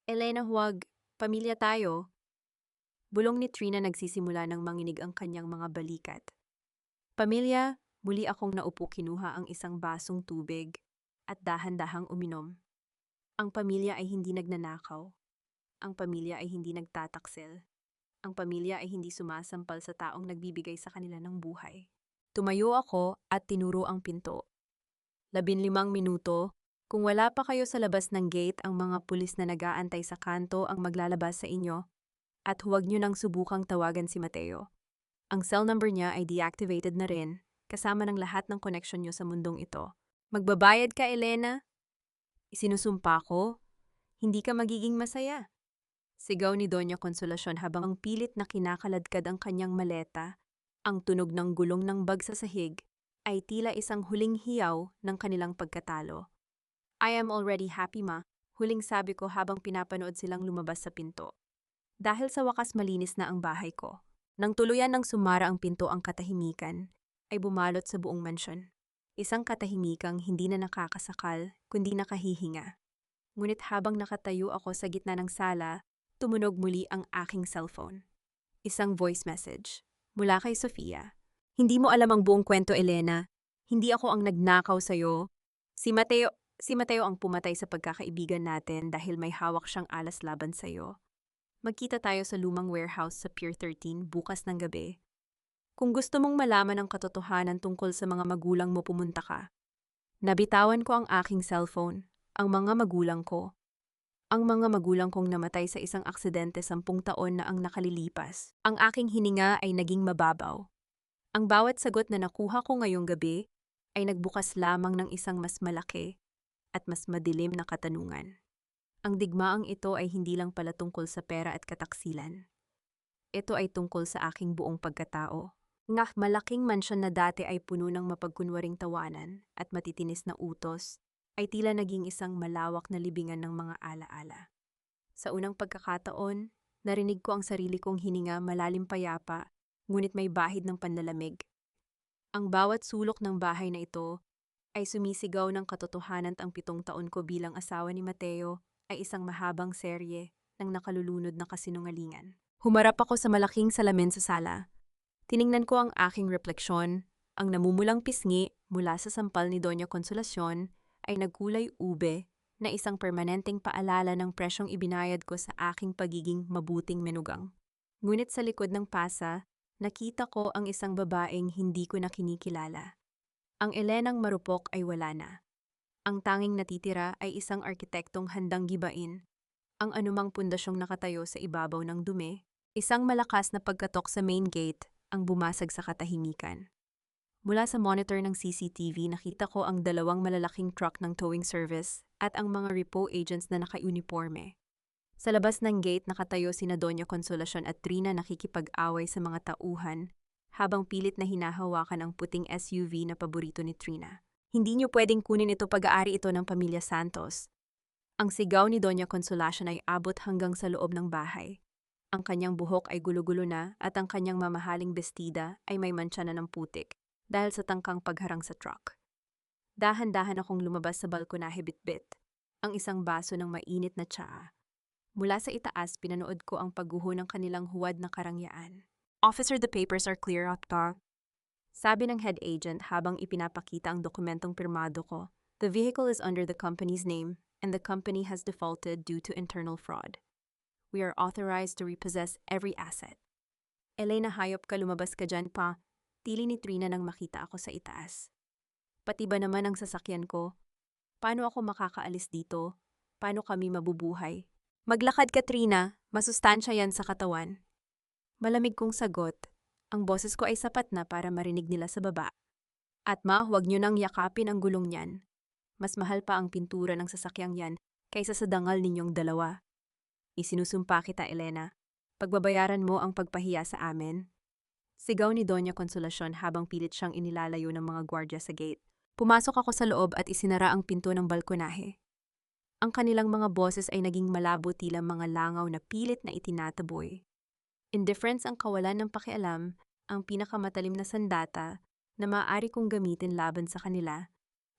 Elena, huwag. Pamilya tayo. Bulong ni Trina, nagsisimula ng manginig ang kanyang mga balikat. Pamilya, muli akong naupo, kinuha ang isang basong tubig at dahan-dahang uminom. Ang pamilya ay hindi nagnanakaw. Ang pamilya ay hindi nagtataksil. Ang pamilya ay hindi sumasampal sa taong nagbibigay sa kanila ng buhay. Tumayo ako at tinuro ang pinto. 15 minuto, kung wala pa kayo sa labas ng gate, ang mga pulis na nag-aantay sa kanto ang maglalabas sa inyo at huwag nyo nang subukang tawagan si Mateo. Ang cell number niya ay deactivated na rin, kasama ng lahat ng connection nyo sa mundong ito. Magbabayad ka, Elena? Isinusumpa ko, hindi ka magiging masaya. Sigaw ni Doña Consolacion habang ang pilit na kinakaladkad ang kanyang maleta. Ang tunog ng gulong ng bag sa sahig ay tila isang huling hiyaw ng kanilang pagkatalo. I am already happy, ma, huling sabi ko habang pinapanood silang lumabas sa pinto. Dahil sa wakas malinis na ang bahay ko. Nang tuluyan ng sumara ang pinto, ang katahimikan ay bumalot sa buong mansyon. Isang katahimikang hindi na nakakasakal, kundi nakahihinga. Ngunit habang nakatayo ako sa gitna ng sala, tumunog muli ang aking cellphone. Isang voice message mula kay Sofia. Hindi mo alam ang buong kwento, Elena. Hindi ako ang nagnakaw sa'yo. Si Mateo ang pumatay sa pagkakaibigan natin dahil may hawak siyang alas laban sa'yo. Magkita tayo sa lumang warehouse sa Pier 13 bukas ng gabi. Kung gusto mong malaman ang katotohanan tungkol sa mga magulang mo, pumunta ka. Nabitawan ko ang aking cellphone, ang mga magulang ko. Ang mga magulang kong namatay sa isang aksidente 10 taon na ang nakalilipas. Ang aking hininga ay naging mababaw. Ang bawat sagot na nakuha ko ngayong gabi ay nagbukas lamang ng isang mas malaki at mas madilim na katanungan. Ang digmaang ito ay hindi lang pala tungkol sa pera at kataksilan. Ito ay tungkol sa aking buong pagkatao. Ng malaking mansyon na dati ay puno ng mapagkunwaring tawanan at matitinis na utos, ay tila naging isang malawak na libingan ng mga alaala. Sa unang pagkakataon, narinig ko ang sarili kong hininga, malalim payapa, ngunit may bahid ng panlalamig. Ang bawat sulok ng bahay na ito ay sumisigaw ng katotohanan. Ang 7 taon ko bilang asawa ni Mateo ay isang mahabang serye ng nakalulunod na kasinungalingan. Humarap ako sa malaking salamin sa sala. Tiningnan ko ang aking refleksyon. Ang namumulang pisngi mula sa sampal ni Doña Consolacion ay nagkulay ube na isang permanenteng paalala ng presyong ibinayad ko sa aking pagiging mabuting menugang. Ngunit sa likod ng pasa, nakita ko ang isang babaeng hindi ko na kinikilala. Ang Elenang marupok ay wala na. Ang tanging natitira ay isang arkitektong handang gibain ang anumang pundasyong nakatayo sa ibabaw ng dumi. Isang malakas na pagkatok sa main gate ang bumasag sa katahimikan. Mula sa monitor ng CCTV, nakita ko ang 2 malalaking truck ng towing service at ang mga repo agents na naka-uniforme. Sa labas ng gate, nakatayo sina Doña Consolacion at Trina, nakikipag-away sa mga tauhan habang pilit na hinahawakan ang puting SUV na paborito ni Trina. Hindi niyo pwedeng kunin ito, pag-aari ito ng pamilya Santos. Ang sigaw ni Doña Consolacion ay abot hanggang sa loob ng bahay. Ang kanyang buhok ay gulo-gulo na at ang kanyang mamahaling bestida ay may mantsa na ng putik dahil sa tangkang pagharang sa truck. Dahan-dahan akong lumabas sa balkonahe, bitbit ang isang baso ng mainit na tsaa. Mula sa itaas, pinanood ko ang pagguho ng kanilang huwad na karangyaan. Officer, the papers are clear out, pa. Sabi ng head agent habang ipinapakita ang dokumentong pirmado ko. The vehicle is under the company's name, and the company has defaulted due to internal fraud. We are authorized to repossess every asset. Elena, hayop ka, lumabas ka dyan pa. Tili ni Trina nang makita ako sa itaas. Pati ba naman ang sasakyan ko? Paano ako makakaalis dito? Paano kami mabubuhay? Maglakad ka, Trina. Masustansya yan sa katawan. Malamig kong sagot. Ang boses ko ay sapat na para marinig nila sa baba. At huwag nyo nang yakapin ang gulong niyan. Mas mahal pa ang pintura ng sasakyang yan kaysa sa dangal ninyong dalawa. Isinusumpa kita, Elena. Pagbabayaran mo ang pagpahiya sa amin. Sigaw ni Doña Consolacion habang pilit siyang inilalayo ng mga gwardya sa gate. Pumasok ako sa loob at isinara ang pinto ng balkonahe. Ang kanilang mga boses ay naging malabo tila mga langaw na pilit na itinataboy. Indifference ang kawalan ng pakialam, ang pinakamatalim na sandata na maaari kong gamitin laban sa kanila.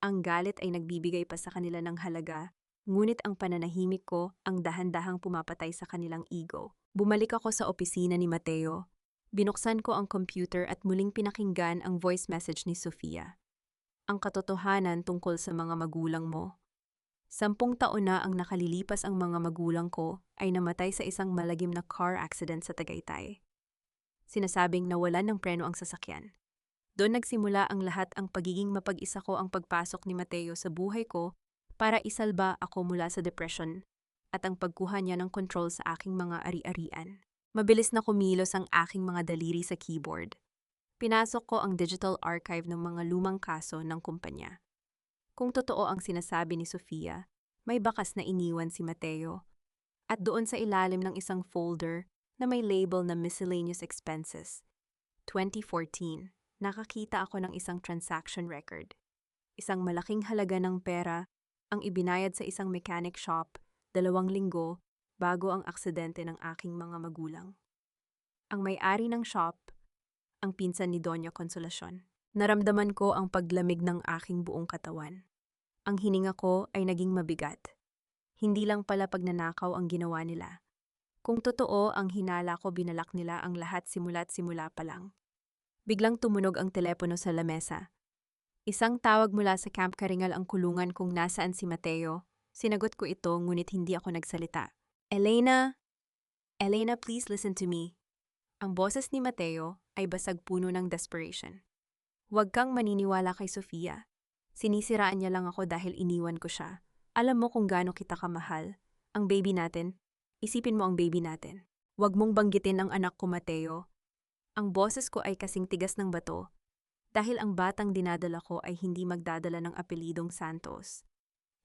Ang galit ay nagbibigay pa sa kanila ng halaga, ngunit ang pananahimik ko ang dahan-dahang pumapatay sa kanilang ego. Bumalik ako sa opisina ni Mateo. Binuksan ko ang computer at muling pinakinggan ang voice message ni Sofia. Ang katotohanan tungkol sa mga magulang mo. 10 taon na ang nakalilipas ang mga magulang ko ay namatay sa isang malagim na car accident sa Tagaytay. Sinasabing nawalan ng preno ang sasakyan. Doon nagsimula ang lahat. Ang pagiging mapag-isa ko ang pagpasok ni Mateo sa buhay ko para isalba ako mula sa depression at ang pagkuha niya ng control sa aking mga ari-arian. Mabilis na kumilos ang aking mga daliri sa keyboard. Pinasok ko ang digital archive ng mga lumang kaso ng kumpanya. Kung totoo ang sinasabi ni Sofia, may bakas na iniwan si Mateo. At doon sa ilalim ng isang folder na may label na Miscellaneous Expenses, 2014, nakakita ako ng isang transaction record. Isang malaking halaga ng pera ang ibinayad sa isang mechanic shop 2 linggo bago ang aksidente ng aking mga magulang. Ang may-ari ng shop, ang pinsan ni Doña Consolacion. Naramdaman ko ang paglamig ng aking buong katawan. Ang hininga ko ay naging mabigat. Hindi lang pala pagnanakaw ang ginawa nila. Kung totoo ang hinala ko, binalak nila ang lahat simula't simula pa lang. Biglang tumunog ang telepono sa lamesa. Isang tawag mula sa Camp Karingal, ang kulungan kung nasaan si Mateo. Sinagot ko ito ngunit hindi ako nagsalita. Elena! Elena, please listen to me. Ang boses ni Mateo ay basag puno ng desperation. Huwag kang maniniwala kay Sofia. Sinisiraan niya lang ako dahil iniwan ko siya. Alam mo kung gaano kita kamahal. Ang baby natin. Isipin mo ang baby natin. Huwag mong banggitin ang anak ko, Mateo. Ang boses ko ay kasing tigas ng bato. Dahil ang batang dinadala ko ay hindi magdadala ng apelidong Santos.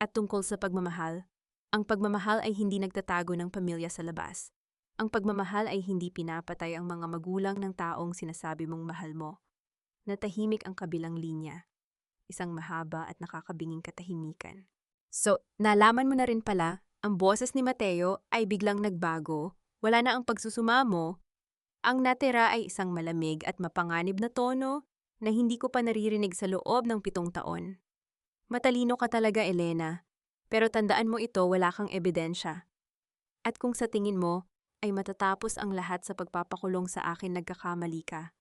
At tungkol sa pagmamahal, ang pagmamahal ay hindi nagtatago ng pamilya sa labas. Ang pagmamahal ay hindi pinapatay ang mga magulang ng taong sinasabi mong mahal mo. Natahimik ang kabilang linya. Isang mahaba at nakakabinging katahimikan. So, nalaman mo na rin pala, ang boses ni Mateo ay biglang nagbago. Wala na ang pagsusumamo. Ang natira ay isang malamig at mapanganib na tono na hindi ko pa naririnig sa loob ng 7 taon. Matalino ka talaga, Elena. Pero tandaan mo ito, wala kang ebidensya. At kung sa tingin mo ay matatapos ang lahat sa pagpapakulong sa akin, nagkakamali ka.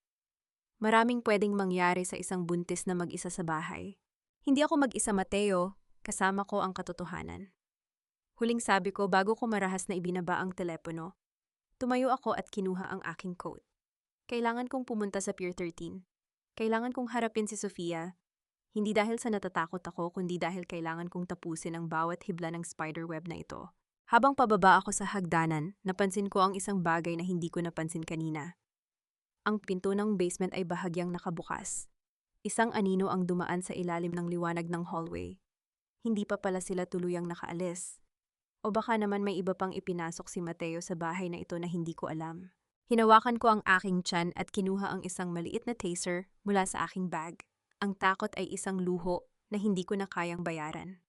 Maraming pwedeng mangyari sa isang buntis na mag-isa sa bahay. Hindi ako mag-isa, Mateo. Kasama ko ang katotohanan. Huling sabi ko bago ko marahas na ibinaba ang telepono. Tumayo ako at kinuha ang aking coat. Kailangan kong pumunta sa Pier 13. Kailangan kong harapin si Sofia. Hindi dahil sa natatakot ako, kundi dahil kailangan kong tapusin ang bawat hibla ng spiderweb na ito. Habang pababa ako sa hagdanan, napansin ko ang isang bagay na hindi ko napansin kanina. Ang pinto ng basement ay bahagyang nakabukas. Isang anino ang dumaan sa ilalim ng liwanag ng hallway. Hindi pa pala sila tuluyang nakaalis. O baka naman may iba pang ipinasok si Mateo sa bahay na ito na hindi ko alam. Hinawakan ko ang aking tiyan at kinuha ang isang maliit na taser mula sa aking bag. Ang takot ay isang luho na hindi ko na kayang bayaran.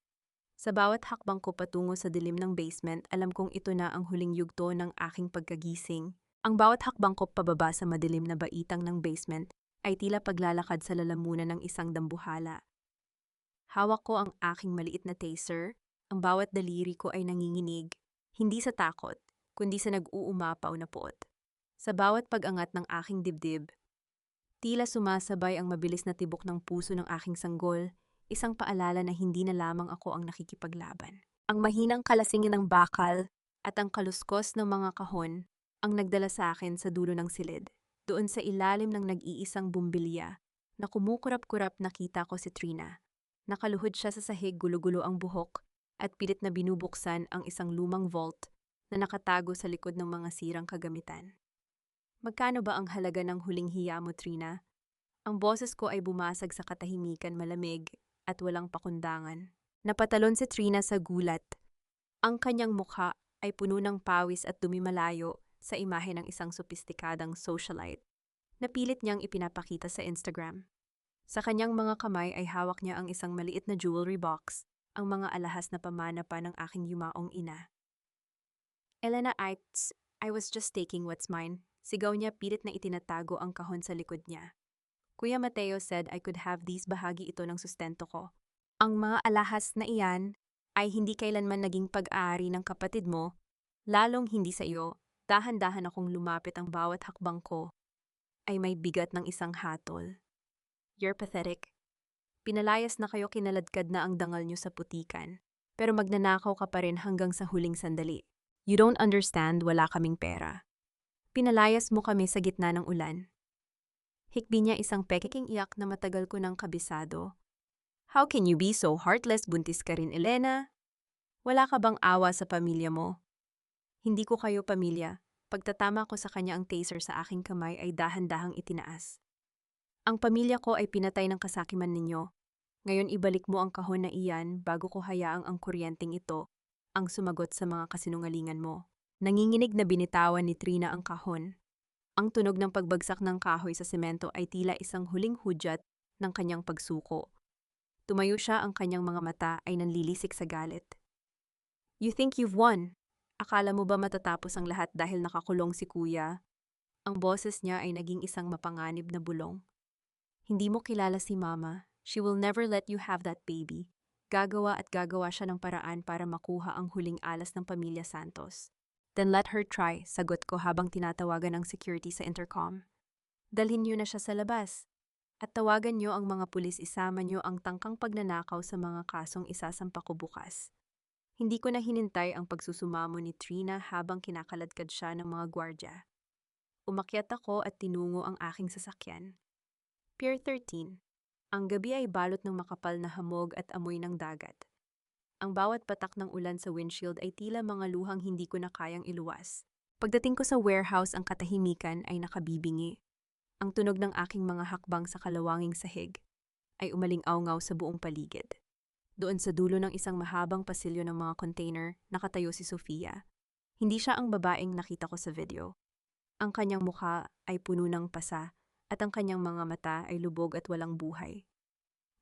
Sa bawat hakbang ko patungo sa dilim ng basement, alam kong ito na ang huling yugto ng aking pagkagising. Ang bawat hakbang ko pababa sa madilim na baitang ng basement ay tila paglalakad sa lalamunan ng isang dambuhala. Hawak ko ang aking maliit na taser. Ang bawat daliri ko ay nanginginig, hindi sa takot, kundi sa nag-uumapaw na puot. Sa bawat pag-angat ng aking dibdib, tila sumasabay ang mabilis na tibok ng puso ng aking sanggol, isang paalala na hindi na lamang ako ang nakikipaglaban. Ang mahinang kalasingin ng bakal at ang kaluskos ng mga kahon ang nagdala sa akin sa dulo ng silid. Doon sa ilalim ng nag-iisang bumbilya na kumukurap-kurap nakita ko si Trina. Nakaluhod siya sa sahig, gulo-gulo ang buhok at pilit na binubuksan ang isang lumang vault na nakatago sa likod ng mga sirang kagamitan. Magkano ba ang halaga ng huling hiya mo, Trina? Ang boses ko ay bumasag sa katahimikan, malamig at walang pakundangan. Napatalon si Trina sa gulat. Ang kanyang mukha ay puno ng pawis at dumi malayo sa imahe ng isang sopistikadang socialite na pilit niyang ipinapakita sa Instagram. Sa kanyang mga kamay ay hawak niya ang isang maliit na jewelry box, ang mga alahas na pamana pa ng aking yumaong ina. Elena, I was just taking what's mine. Sigaw niya, pilit na itinatago ang kahon sa likod niya. Kuya Mateo said I could have these, bahagi ito ng sustento ko. Ang mga alahas na iyan ay hindi kailanman naging pag-aari ng kapatid mo, lalong hindi sa iyo. Dahan-dahan akong lumapit, ang bawat hakbang ko ay may bigat ng isang hatol. You're pathetic. Pinalayas na kayo, kinaladkad na ang dangal niyo sa putikan, pero magnanakaw ka pa rin hanggang sa huling sandali. You don't understand, wala kaming pera. Pinalayas mo kami sa gitna ng ulan. Hikbi niya, isang peking iyak na matagal ko ng kabisado. How can you be so heartless? Buntis ka rin, Elena. Wala ka bang awa sa pamilya mo? Hindi ko kayo pamilya. Pagtatama ko sa kanya, ang taser sa aking kamay ay dahan-dahang itinaas. Ang pamilya ko ay pinatay ng kasakiman ninyo. Ngayon ibalik mo ang kahon na iyan bago ko hayaang ang kuryenteng ito ang sumagot sa mga kasinungalingan mo. Nanginginig na binitawan ni Trina ang kahon. Ang tunog ng pagbagsak ng kahoy sa semento ay tila isang huling hudyat ng kanyang pagsuko. Tumayo siya, ang kanyang mga mata ay nanlilisik sa galit. You think you've won? Akala mo ba matatapos ang lahat dahil nakakulong si Kuya? Ang boses niya ay naging isang mapanganib na bulong. Hindi mo kilala si Mama. She will never let you have that baby. Gagawa at gagawa siya ng paraan para makuha ang huling alas ng pamilya Santos. Then let her try, sagot ko habang tinatawagan ang security sa intercom. Dalhin niyo na siya sa labas. At tawagan niyo ang mga pulis, isama niyo ang tangkang pagnanakaw sa mga kasong isasampa ko bukas. Hindi ko na hinintay ang pagsusumamo ni Trina habang kinakaladkad siya ng mga gwardya. Umakyat ako at tinungo ang aking sasakyan. Pier 13. Ang gabi ay balot ng makapal na hamog at amoy ng dagat. Ang bawat patak ng ulan sa windshield ay tila mga luhang hindi ko na kayang iluwas. Pagdating ko sa warehouse, ang katahimikan ay nakabibingi. Ang tunog ng aking mga hakbang sa kalawanging sahig ay umaling-awngaw sa buong paligid. Doon sa dulo ng isang mahabang pasilyo ng mga container, nakatayo si Sofia. Hindi siya ang babaeng nakita ko sa video. Ang kanyang mukha ay puno ng pasa at ang kanyang mga mata ay lubog at walang buhay.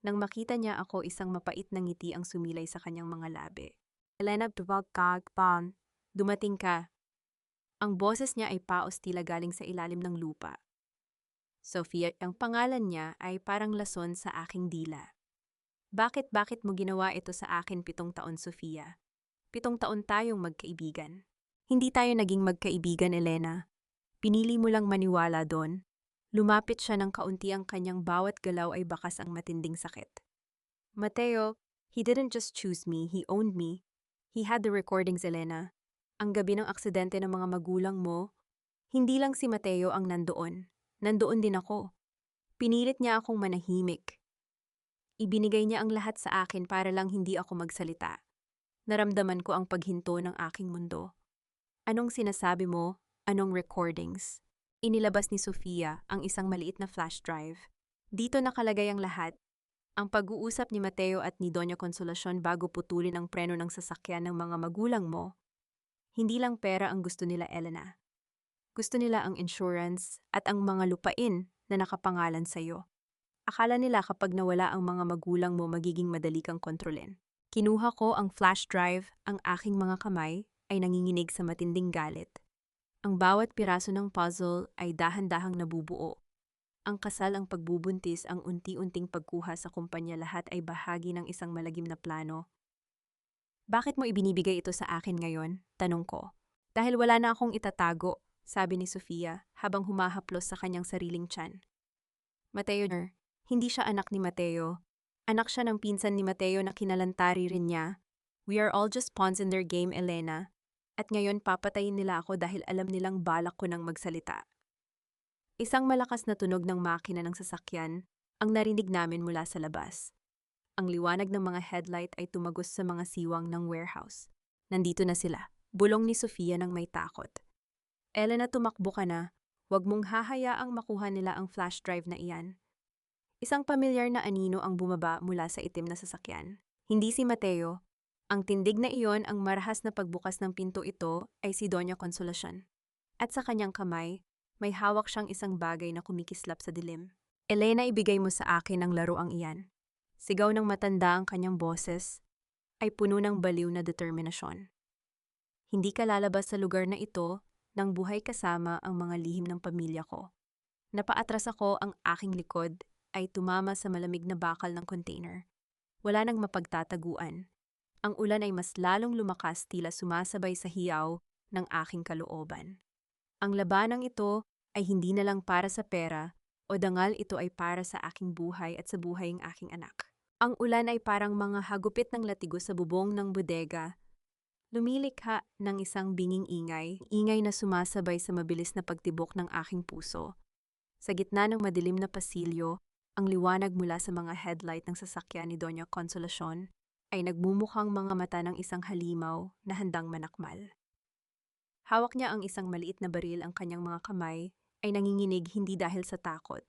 Nang makita niya ako, isang mapait na ngiti ang sumilay sa kanyang mga labi. Elena, dumating ka. Ang boses niya ay paos, tila galing sa ilalim ng lupa. Sofia, ang pangalan niya ay parang lason sa aking dila. Bakit mo ginawa ito sa akin? 7 taon, Sofia. 7 taon tayong magkaibigan. Hindi tayo naging magkaibigan, Elena. Pinili mo lang maniwala doon. Lumapit siya ng kaunti, ang kanyang bawat galaw ay bakas ang matinding sakit. Mateo, he didn't just choose me, he owned me. He had the recordings, Elena. Ang gabi ng aksidente ng mga magulang mo, hindi lang si Mateo ang nandoon. Nandoon din ako. Pinilit niya akong manahimik. Ibinigay niya ang lahat sa akin para lang hindi ako magsalita. Naramdaman ko ang paghinto ng aking mundo. Anong sinasabi mo? Anong recordings? Inilabas ni Sofia ang isang maliit na flash drive. Dito nakalagay ang lahat. Ang pag-uusap ni Mateo at ni Doña Consolacion bago putulin ang preno ng sasakyan ng mga magulang mo. Hindi lang pera ang gusto nila, Elena. Gusto nila ang insurance at ang mga lupain na nakapangalan sa iyo. Akala nila kapag nawala ang mga magulang mo, magiging madali kang kontrolin. Kinuha ko ang flash drive, ang aking mga kamay ay nanginginig sa matinding galit. Ang bawat piraso ng puzzle ay dahan-dahang nabubuo. Ang kasal, ang pagbubuntis, ang unti-unting pagkuha sa kumpanya, lahat ay bahagi ng isang malagim na plano. Bakit mo ibinibigay ito sa akin ngayon? Tanong ko. Dahil wala na akong itatago, sabi ni Sofia habang humahaplos sa kanyang sariling tiyan. Mateo, hindi siya anak ni Mateo. Anak siya ng pinsan ni Mateo na kinalantari rin niya. We are all just pawns in their game, Elena. At ngayon papatayin nila ako dahil alam nilang balak ko nang magsalita. Isang malakas na tunog ng makina ng sasakyan ang narinig namin mula sa labas. Ang liwanag ng mga headlight ay tumagos sa mga siwang ng warehouse. Nandito na sila. Bulong ni Sofia ng may takot. Elena, tumakbo ka na. Huwag mong hahayaang makuha nila ang flash drive na iyan. Isang pamilyar na anino ang bumaba mula sa itim na sasakyan. Hindi si Mateo. Ang tindig na iyon, ang marahas na pagbukas ng pinto ito, ay si Doña Consolacion. At sa kanyang kamay, may hawak siyang isang bagay na kumikislap sa dilim. Elena, ibigay mo sa akin ang laruang iyan. Sigaw ng matanda ang kanyang boses, ay puno ng baliw na determinasyon. Hindi ka lalabas sa lugar na ito nang buhay kasama ang mga lihim ng pamilya ko. Napaatras ako, ang aking likod ay tumama sa malamig na bakal ng container. Wala nang mapagtataguan. Ang ulan ay mas lalong lumakas, tila sumasabay sa hiyaw ng aking kalooban. Ang labanang ito ay hindi na lang para sa pera o dangal, ito ay para sa aking buhay at sa buhay ng aking anak. Ang ulan ay parang mga hagupit ng latigo sa bubong ng bodega. Lumilikha ng isang binging ingay na sumasabay sa mabilis na pagtibok ng aking puso. Sa gitna ng madilim na pasilyo, ang liwanag mula sa mga headlight ng sasakyan ni Doña Consolacion ay nagmumukhang mga mata ng isang halimaw na handang manakmal. Hawak niya ang isang maliit na baril, ang kanyang mga kamay ay nanginginig hindi dahil sa takot,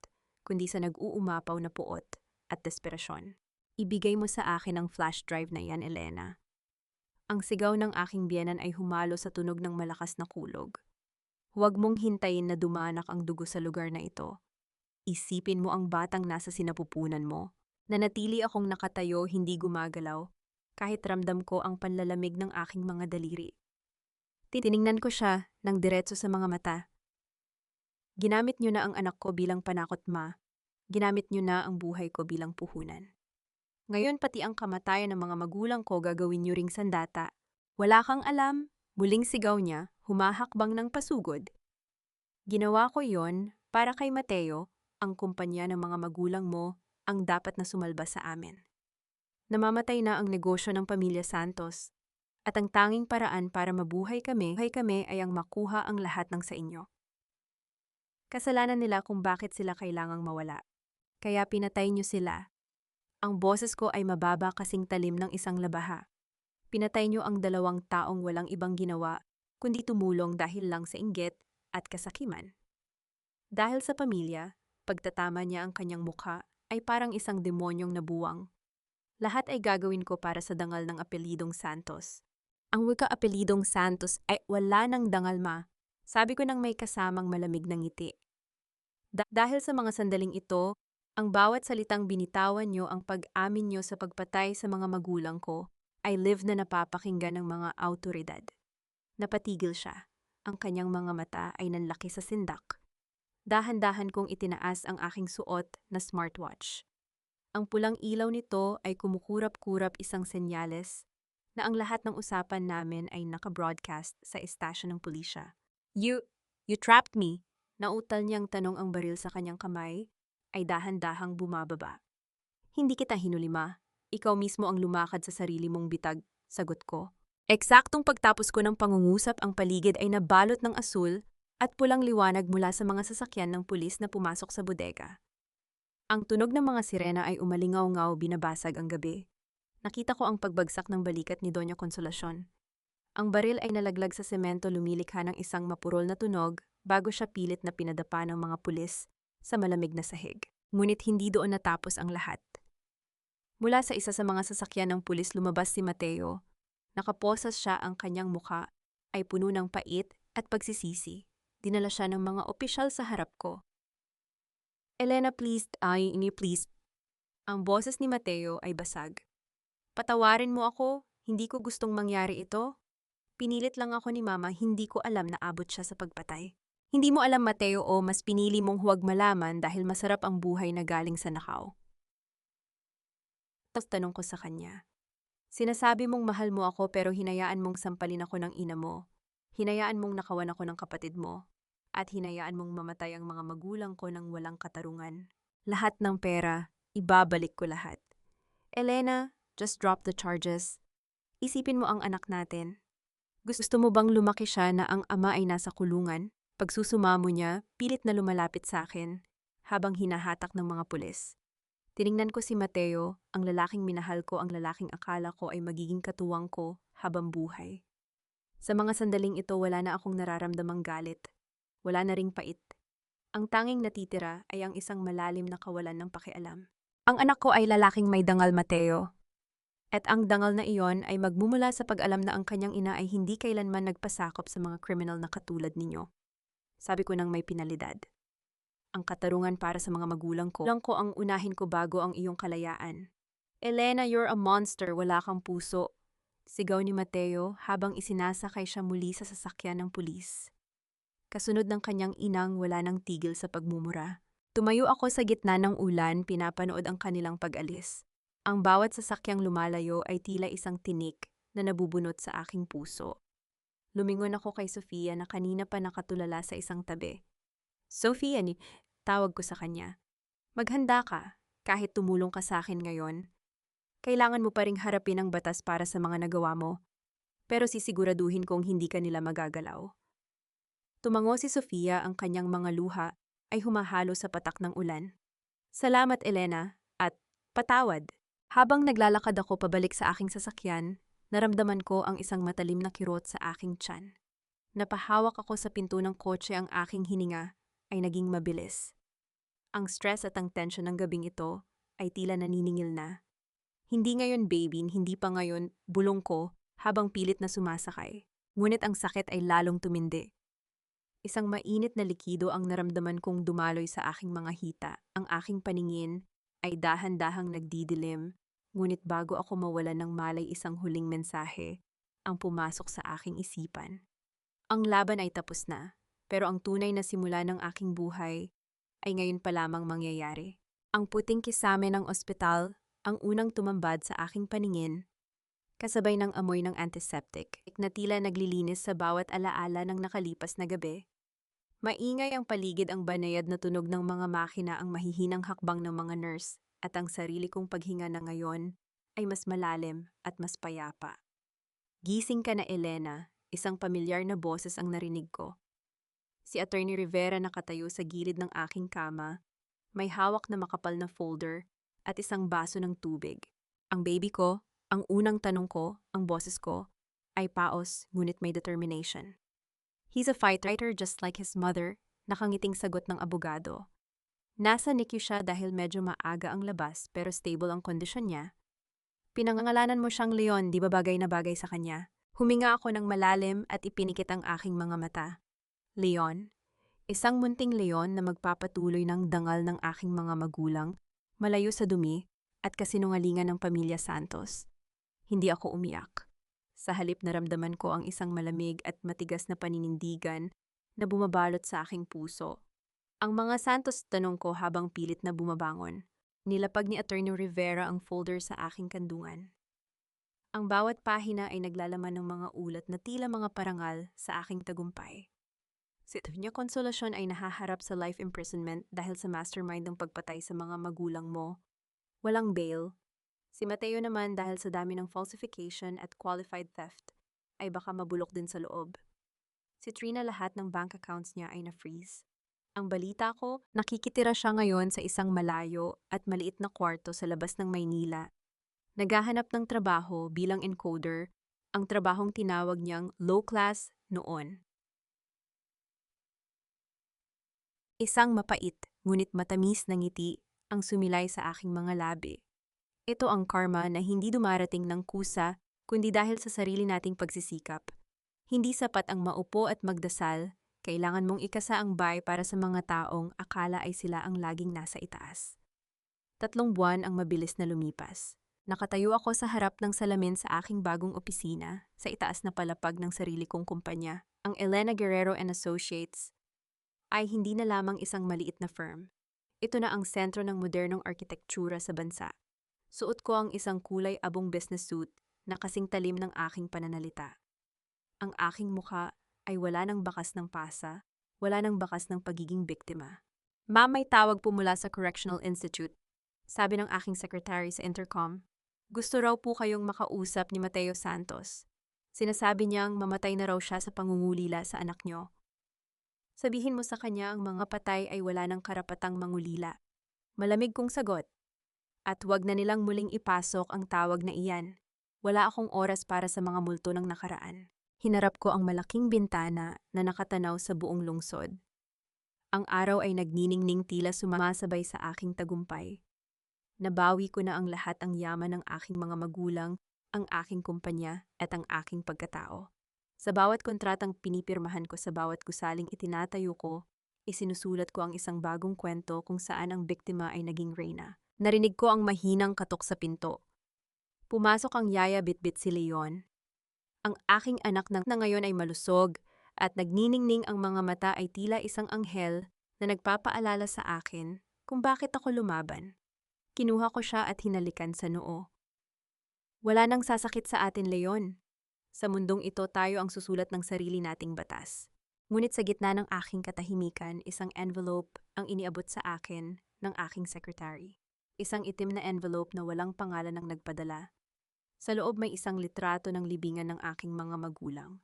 kundi sa nag-uumapaw na puot at desperasyon. Ibigay mo sa akin ang flash drive na iyan, Elena. Ang sigaw ng aking biyenan ay humalo sa tunog ng malakas na kulog. Huwag mong hintayin na dumanak ang dugo sa lugar na ito. Isipin mo ang batang nasa sinapupunan mo. Nanatili akong nakatayo, hindi gumagalaw, kahit ramdam ko ang panlalamig ng aking mga daliri. Tiningnan ko siya ng diretso sa mga mata. Ginamit niyo na ang anak ko bilang panakot, ma. Ginamit niyo na ang buhay ko bilang puhunan. Ngayon pati ang kamatayan ng mga magulang ko gagawin niyo ring sandata. Wala kang alam, muling sigaw niya, humahakbang ng pasugod. Ginawa ko yon para kay Mateo, ang kumpanya ng mga magulang mo, ang dapat na sumalba sa amin. Namamatay na ang negosyo ng pamilya Santos. At ang tanging paraan para mabuhay kami ay ang makuha ang lahat ng sa inyo. Kasalanan nila kung bakit sila kailangang mawala. Kaya pinatay niyo sila. Ang boses ko ay mababa kasing talim ng isang labaha. Pinatay niyo ang 2 taong walang ibang ginawa, kundi tumulong dahil lang sa inggit at kasakiman. Dahil sa pamilya, pagtatama niya ang kanyang mukha ay parang isang demonyong nabuwang. Lahat ay gagawin ko para sa dangal ng apelidong Santos. Ang wika-apelidong Santos ay wala ng dangal, ma. Sabi ko nang may kasamang malamig na ngiti. Dahil sa mga sandaling ito, ang bawat salitang binitawan niyo, ang pag-amin niyo sa pagpatay sa mga magulang ko, ay live na napapakinggan ng mga awtoridad. Napatigil siya. Ang kanyang mga mata ay nanlaki sa sindak. Dahan-dahan kong itinaas ang aking suot na smartwatch. Ang pulang ilaw nito ay kumukurap-kurap, isang senyales na ang lahat ng usapan namin ay naka-broadcast sa estasyon ng pulisya. You trapped me. Nautal niyang tanong, ang baril sa kanyang kamay ay dahan-dahang bumababa. Hindi kita hinuli, ma. Ikaw mismo ang lumakad sa sarili mong bitag, sagot ko. Eksaktong pagtapos ko ng pangungusap, ang paligid ay nabalot ng asul at pulang liwanag mula sa mga sasakyan ng pulis na pumasok sa bodega. Ang tunog ng mga sirena ay umalingaw-ngaw, binabasag ang gabi. Nakita ko ang pagbagsak ng balikat ni Doña Consolacion. Ang baril ay nalaglag sa semento, lumilikha ng isang mapurol na tunog bago siya pilit na pinadapa ng mga pulis sa malamig na sahig. Ngunit hindi doon natapos ang lahat. Mula sa isa sa mga sasakyan ng pulis lumabas si Mateo. Nakaposas siya, ang kanyang mukha ay puno ng pait at pagsisisi. Dinala siya ng mga opisyal sa harap ko. Elena, please. Ang boses ni Mateo ay basag. Patawarin mo ako, hindi ko gustong mangyari ito. Pinilit lang ako ni Mama, hindi ko alam na abot siya sa pagpatay. Hindi mo alam, Mateo, o mas pinili mong huwag malaman dahil masarap ang buhay na galing sa nakaw. Tapos tanong ko sa kanya. Sinasabi mong mahal mo ako pero hinayaan mong sampalin ako ng ina mo. Hinayaan mong nakawan ako ng kapatid mo. At hinayaan mong mamatay ang mga magulang ko ng walang katarungan. Lahat ng pera, ibabalik ko lahat. Elena, just drop the charges. Isipin mo ang anak natin. Gusto mo bang lumaki siya na ang ama ay nasa kulungan? Pagsusumamo niya, pilit na lumalapit sa akin habang hinahatak ng mga pulis. Tiningnan ko si Mateo, ang lalaking minahal ko, ang lalaking akala ko ay magiging katuwang ko habang buhay. Sa mga sandaling ito, wala na akong nararamdamang galit. Wala na ring pait. Ang tanging natitira ay ang isang malalim na kawalan ng pakialam. Ang anak ko ay lalaking may dangal, Mateo. At ang dangal na iyon ay magmumula sa pag-alam na ang kanyang ina ay hindi kailanman nagpasakop sa mga kriminal na katulad ninyo. Sabi ko nang may pinalidad. Ang katarungan para sa mga magulang ko. Lang ko ang unahin ko bago ang iyong kalayaan. Elena, you're a monster, wala kang puso. Sigaw ni Mateo habang isinasakay siya muli sa sasakyan ng pulis. Kasunod ng kanyang inang wala nang tigil sa pagmumura. Tumayo ako sa gitna ng ulan, pinapanood ang kanilang pag-alis. Ang bawat sasakyang lumalayo ay tila isang tinik na nabubunot sa aking puso. Lumingon ako kay Sofia na kanina pa nakatulala sa isang tabi. Sofia, tawag ko sa kanya. Maghanda ka, kahit tumulong ka sa akin ngayon. Kailangan mo pa ring harapin ang batas para sa mga nagawa mo, pero sisiguraduhin kong hindi ka nila magagalaw. Tumango si Sofia, ang kanyang mga luha ay humahalo sa patak ng ulan. Salamat, Elena, at patawad. Habang naglalakad ako pabalik sa aking sasakyan, naramdaman ko ang isang matalim na kirot sa aking tiyan. Napahawak ako sa pinto ng kotse, ang aking hininga ay naging mabilis. Ang stress at ang tension ng gabing ito ay tila naniningil na. Hindi ngayon baby, hindi pa ngayon bulong ko habang pilit na sumasakay. Ngunit ang sakit ay lalong tumindi. Isang mainit na likido ang naramdaman kong dumaloy sa aking mga hita. Ang aking paningin ay dahan-dahang nagdidilim, ngunit bago ako mawalan ng malay, isang huling mensahe ang pumasok sa aking isipan. Ang laban ay tapos na, pero ang tunay na simula ng aking buhay ay ngayon pa lamang mangyayari. Ang puting kisame ng ospital ang unang tumambad sa aking paningin, kasabay ng amoy ng antiseptic na tila naglilinis sa bawat alaala ng nakalipas na gabi. Maingay ang paligid, ang banayad na tunog ng mga makina, ang mahihinang hakbang ng mga nurse, at ang sarili kong paghinga na ngayon ay mas malalim at mas payapa. Gising ka na, Elena, isang pamilyar na boses ang narinig ko. Si Attorney Rivera nakatayo sa gilid ng aking kama, may hawak na makapal na folder at isang baso ng tubig. Ang baby ko, ang unang tanong ko, ang boses ko, ay paos ngunit may determination. He's a fighter just like his mother, nakangiting sagot ng abogado. Nasa NICU siya dahil medyo maaga ang labas pero stable ang kondisyon niya. Pinangangalanan mo siyang Leon, di ba bagay na bagay sa kanya? Huminga ako ng malalim at ipinikit ang aking mga mata. Leon, isang munting leon na magpapatuloy ng dangal ng aking mga magulang, malayo sa dumi at kasinungalingan ng pamilya Santos. Hindi ako umiyak. Sa halip naramdaman ko ang isang malamig at matigas na paninindigan na bumabalot sa aking puso. Ang mga Santos, tanong ko habang pilit na bumabangon. Nilapag ni Attorney Rivera ang folder sa aking kandungan. Ang bawat pahina ay naglalaman ng mga ulat na tila mga parangal sa aking tagumpay. Si Tonya Consolacion ay nahaharap sa life imprisonment dahil sa mastermind ng pagpatay sa mga magulang mo. Walang bail. Si Mateo naman dahil sa dami ng falsification at qualified theft ay baka mabulok din sa loob. Si Trina, lahat ng bank accounts niya ay na-freeze. Ang balita ko, nakikitira siya ngayon sa isang malayo at maliit na kwarto sa labas ng Maynila. Naghahanap ng trabaho bilang encoder, ang trabahong tinawag niyang low class noon. Isang mapait, ngunit matamis na ngiti ang sumilay sa aking mga labi. Ito ang karma na hindi dumarating ng kusa, kundi dahil sa sarili nating pagsisikap. Hindi sapat ang maupo at magdasal, kailangan mong ikasa ang bay para sa mga taong akala ay sila ang laging nasa itaas. 3 buwan ang mabilis na lumipas. Nakatayo ako sa harap ng salamin sa aking bagong opisina, sa itaas na palapag ng sarili kong kumpanya. Ang Elena Guerrero and Associates ay hindi na lamang isang maliit na firm. Ito na ang sentro ng modernong arkitektura sa bansa. Suot ko ang isang kulay abong business suit na kasing talim ng aking pananalita. Ang aking mukha ay wala ng bakas ng pasa, wala ng bakas ng pagiging biktima. Ma'am, may tawag po mula sa Correctional Institute, sabi ng aking secretary sa intercom. Gusto raw po kayong makausap ni Mateo Santos. Sinasabi niyang mamatay na raw siya sa pangungulila sa anak niyo. Sabihin mo sa kanya ang mga patay ay wala ng karapatang mangulila. Malamig kong sagot. At huwag na nilang muling ipasok ang tawag na iyan. Wala akong oras para sa mga multo ng nakaraan. Hinarap ko ang malaking bintana na nakatanaw sa buong lungsod. Ang araw ay nagniningning tila sumasabay sa aking tagumpay. Nabawi ko na ang lahat ang yaman ng aking mga magulang, ang aking kumpanya at ang aking pagkatao. Sa bawat kontratang pinipirmahan ko sa bawat gusaling itinatayo ko, isinusulat ko ang isang bagong kwento kung saan ang biktima ay naging reyna. Narinig ko ang mahinang katok sa pinto. Pumasok ang yaya bitbit si Leon. Ang aking anak na ngayon ay malusog at nagniningning ang mga mata ay tila isang anghel na nagpapaalala sa akin kung bakit ako lumaban. Kinuha ko siya at hinalikan sa noo. Wala nang sasakit sa atin, Leon. Sa mundong ito tayo ang susulat ng sarili nating batas. Ngunit sa gitna ng aking katahimikan, isang envelope ang iniabot sa akin ng aking secretary. Isang itim na envelope na walang pangalan ng nagpadala. Sa loob may isang litrato ng libingan ng aking mga magulang.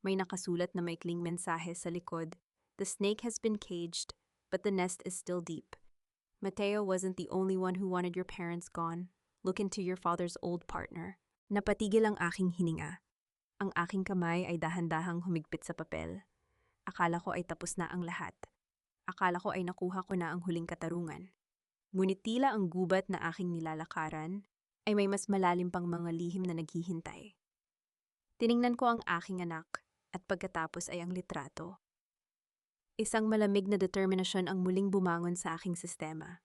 May nakasulat na maikling mensahe sa likod. The snake has been caged, but the nest is still deep. Mateo wasn't the only one who wanted your parents gone. Look into your father's old partner. Napatigil ang aking hininga. Ang aking kamay ay dahan-dahang humigpit sa papel. Akala ko ay tapos na ang lahat. Akala ko ay nakuha ko na ang huling katarungan. Ngunit tila ang gubat na aking nilalakaran ay may mas malalim pang mga lihim na naghihintay. Tiningnan ko ang aking anak at pagkatapos ay ang litrato. Isang malamig na determinasyon ang muling bumangon sa aking sistema.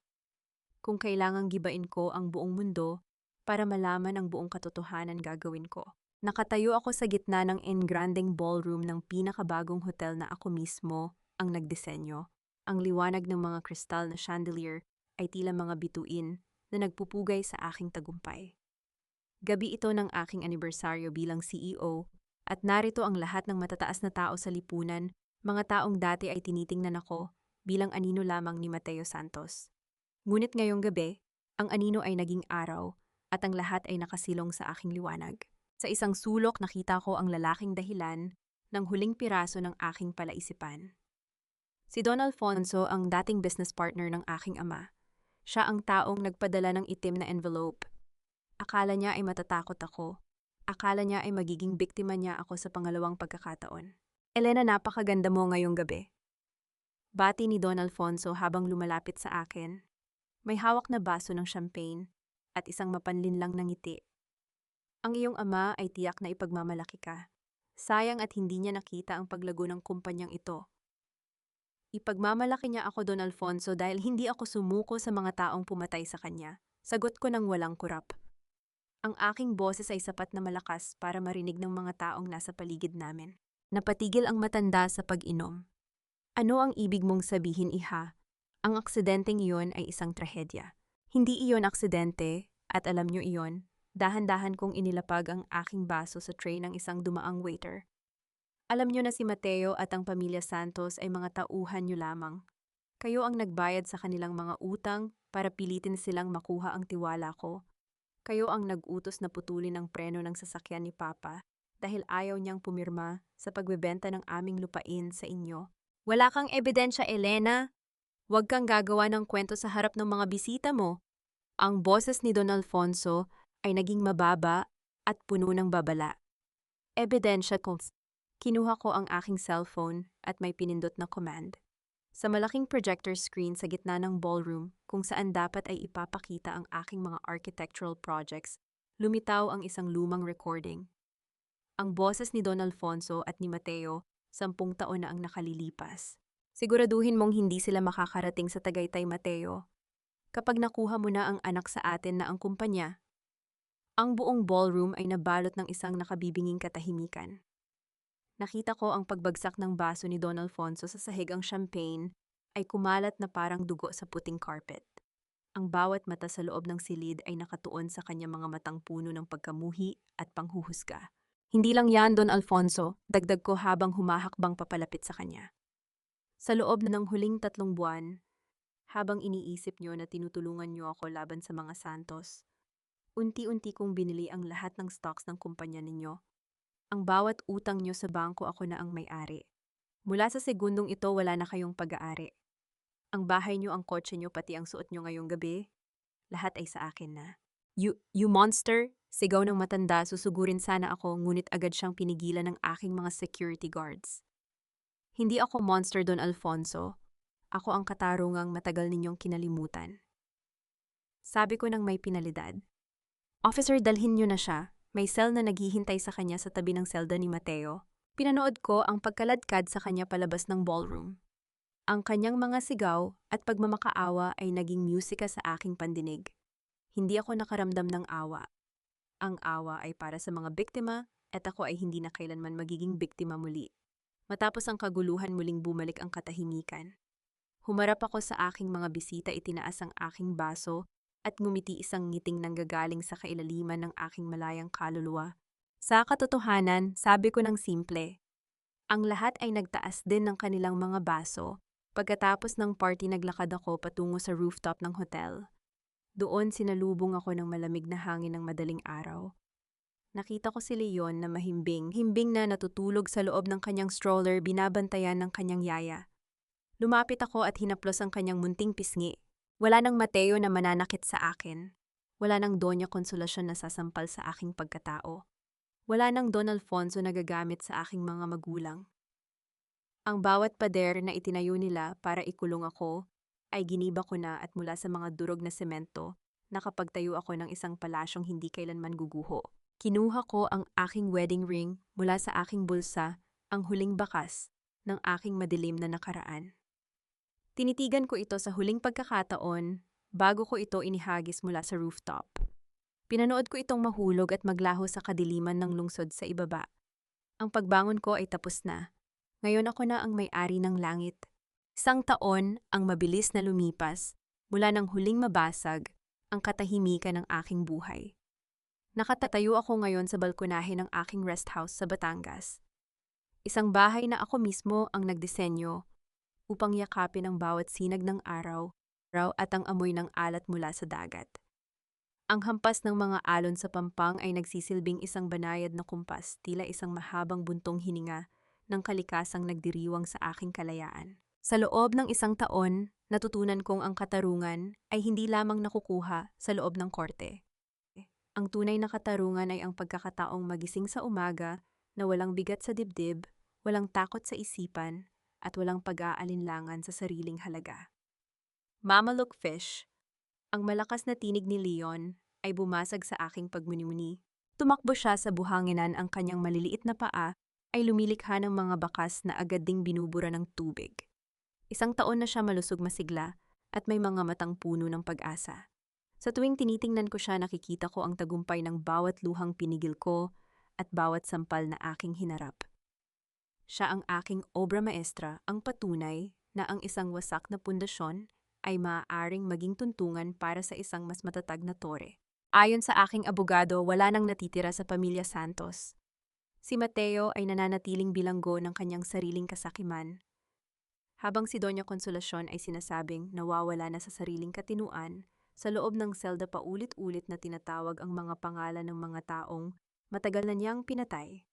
Kung kailangang gibain ko ang buong mundo para malaman ang buong katotohanan gagawin ko. Nakatayo ako sa gitna ng engranding ballroom ng pinakabagong hotel na ako mismo ang nagdisenyo. Ang liwanag ng mga kristal na chandelier ay tila mga bituin na nagpupugay sa aking tagumpay. Gabi ito ng aking anibersaryo bilang CEO at narito ang lahat ng matataas na tao sa lipunan, mga taong dati ay tinitingnan ako bilang anino lamang ni Mateo Santos. Ngunit ngayong gabi, ang anino ay naging araw at ang lahat ay nakasilong sa aking liwanag. Sa isang sulok nakita ko ang lalaking dahilan ng huling piraso ng aking palaisipan. Si Don Alfonso ang dating business partner ng aking ama. Siya ang taong nagpadala ng itim na envelope. Akala niya ay matatakot ako. Akala niya ay magiging biktima niya ako sa pangalawang pagkakataon. Elena, napakaganda mo ngayong gabi. Bati ni Don Alfonso habang lumalapit sa akin. May hawak na baso ng champagne at isang mapanlinlang na ngiti. Ang iyong ama ay tiyak na ipagmamalaki ka. Sayang at hindi niya nakita ang paglago ng kumpanyang ito. Ipagmamalaki niya ako, Don Alfonso, dahil hindi ako sumuko sa mga taong pumatay sa kanya. Sagot ko ng walang kurap. Ang aking boses ay sapat na malakas para marinig ng mga taong nasa paligid namin. Napatigil ang matanda sa pag-inom. Ano ang ibig mong sabihin, iha? Ang aksidenteng iyon ay isang trahedya. Hindi iyon aksidente, at alam niyo iyon. Dahan-dahan kong inilapag ang aking baso sa tray ng isang dumaang waiter. Alam niyo na si Mateo at ang pamilya Santos ay mga tauhan niyo lamang. Kayo ang nagbayad sa kanilang mga utang para pilitin silang makuha ang tiwala ko. Kayo ang nag-utos na putulin ang preno ng sasakyan ni Papa dahil ayaw niyang pumirma sa pagbebenta ng aming lupain sa inyo. Wala kang ebidensya, Elena. Huwag kang gagawa ng kwento sa harap ng mga bisita mo. Ang boses ni Don Alfonso ay naging mababa at puno ng babala. Ebidensya ko. Kinuha ko ang aking cellphone at may pinindot na command. Sa malaking projector screen sa gitna ng ballroom kung saan dapat ay ipapakita ang aking mga architectural projects, lumitaw ang isang lumang recording. Ang boses ni Don Alfonso at ni Mateo, 10 taon na ang nakalilipas. Siguraduhin mong hindi sila makakarating sa Tagaytay, Mateo. Kapag nakuha mo na ang anak sa atin na ang kumpanya, ang buong ballroom ay nabalot ng isang nakabibinging katahimikan. Nakita ko ang pagbagsak ng baso ni Don Alfonso sa sahig. Ang champagne ay kumalat na parang dugo sa puting carpet. Ang bawat mata sa loob ng silid ay nakatuon sa kanyang mga matang puno ng pagkamuhi at panghuhusga. Hindi lang yan, Don Alfonso, dagdag ko habang humahakbang papalapit sa kanya. Sa loob ng huling 3 buwan, habang iniisip niyo na tinutulungan niyo ako laban sa mga Santos, Unti-unti kong binili ang lahat ng stocks ng kumpanya ninyo. Ang bawat utang nyo sa bangko ako na ang may-ari. Mula sa segundong ito wala na kayong pag-aari. Ang bahay nyo, ang kotse nyo, pati ang suot nyo ngayong gabi, lahat ay sa akin na. You monster! Sigaw ng matanda, susugurin sana ako ngunit agad siyang pinigilan ng aking mga security guards. Hindi ako monster, Don Alfonso. Ako ang katarungang matagal ninyong kinalimutan. Sabi ko nang may pinalidad. Officer, dalhin nyo na siya. May cell na naghihintay sa kanya sa tabi ng selda ni Mateo. Pinanood ko ang pagkaladkad sa kanya palabas ng ballroom. Ang kanyang mga sigaw at pagmamakaawa ay naging musika sa aking pandinig. Hindi ako nakaramdam ng awa. Ang awa ay para sa mga biktima at ako ay hindi na kailanman magiging biktima muli. Matapos ang kaguluhan, muling bumalik ang katahimikan. Humarap ako sa aking mga bisita, itinaas ang aking baso at ngumiti, isang ngiting nanggagaling sa kailaliman ng aking malayang kaluluwa. Sa katotohanan, sabi ko ng simple. Ang lahat ay nagtaas din ng kanilang mga baso. Pagkatapos ng party, naglakad ako patungo sa rooftop ng hotel. Doon sinalubong ako ng malamig na hangin ng madaling araw. Nakita ko si Leon na mahimbing na natutulog sa loob ng kanyang stroller, binabantayan ng kanyang yaya. Lumapit ako at hinaplos ang kanyang munting pisngi. Wala nang Mateo na mananakit sa akin. Wala nang Doña Consolacion na sasampal sa aking pagkatao. Wala nang Don Alfonso na gagamit sa aking mga magulang. Ang bawat pader na itinayo nila para ikulong ako ay giniba ko na, at mula sa mga durog na semento, nakapagtayo ako ng isang palasyong hindi kailanman guguho. Kinuha ko ang aking wedding ring mula sa aking bulsa, ang huling bakas ng aking madilim na nakaraan. Tinitigan ko ito sa huling pagkakataon bago ko ito inihagis mula sa rooftop. Pinanood ko itong mahulog at maglaho sa kadiliman ng lungsod sa ibaba. Ang pagbangon ko ay tapos na. Ngayon ako na ang may-ari ng langit. Isang taon ang mabilis na lumipas mula nang huling mabasag ang katahimikan ng aking buhay. Nakatatayo ako ngayon sa balkonahe ng aking rest house sa Batangas. Isang bahay na ako mismo ang nagdisenyo upang yakapin ang bawat sinag ng araw at ang amoy ng alat mula sa dagat. Ang hampas ng mga alon sa pampang ay nagsisilbing isang banayad na kumpas, tila isang mahabang buntong hininga ng kalikasang nagdiriwang sa aking kalayaan. Sa loob ng isang taon, natutunan kong ang katarungan ay hindi lamang nakukuha sa loob ng korte. Ang tunay na katarungan ay ang pagkakataong magising sa umaga na walang bigat sa dibdib, walang takot sa isipan, at walang pag-aalinlangan sa sariling halaga. Mama Look Fish, ang malakas na tinig ni Leon ay bumasag sa aking pagmuni-muni. Tumakbo siya sa buhanginan, ang kanyang maliliit na paa ay lumilikha ng mga bakas na agad ding binubura ng tubig. Isang taon na siya malusog masigla at may mga matang puno ng pag-asa. Sa tuwing tinitingnan ko siya, nakikita ko ang tagumpay ng bawat luhang pinigil ko at bawat sampal na aking hinarap. Siya ang aking obra maestra, ang patunay na ang isang wasak na pundasyon ay maaaring maging tuntungan para sa isang mas matatag na tore. Ayon sa aking abogado, wala nang natitira sa pamilya Santos. Si Mateo ay nananatiling bilanggo ng kanyang sariling kasakiman, habang si Doña Consolacion ay sinasabing nawawala na sa sariling katinuan. Sa loob ng selda paulit-ulit na tinatawag ang mga pangalan ng mga taong matagal na niyang pinatay.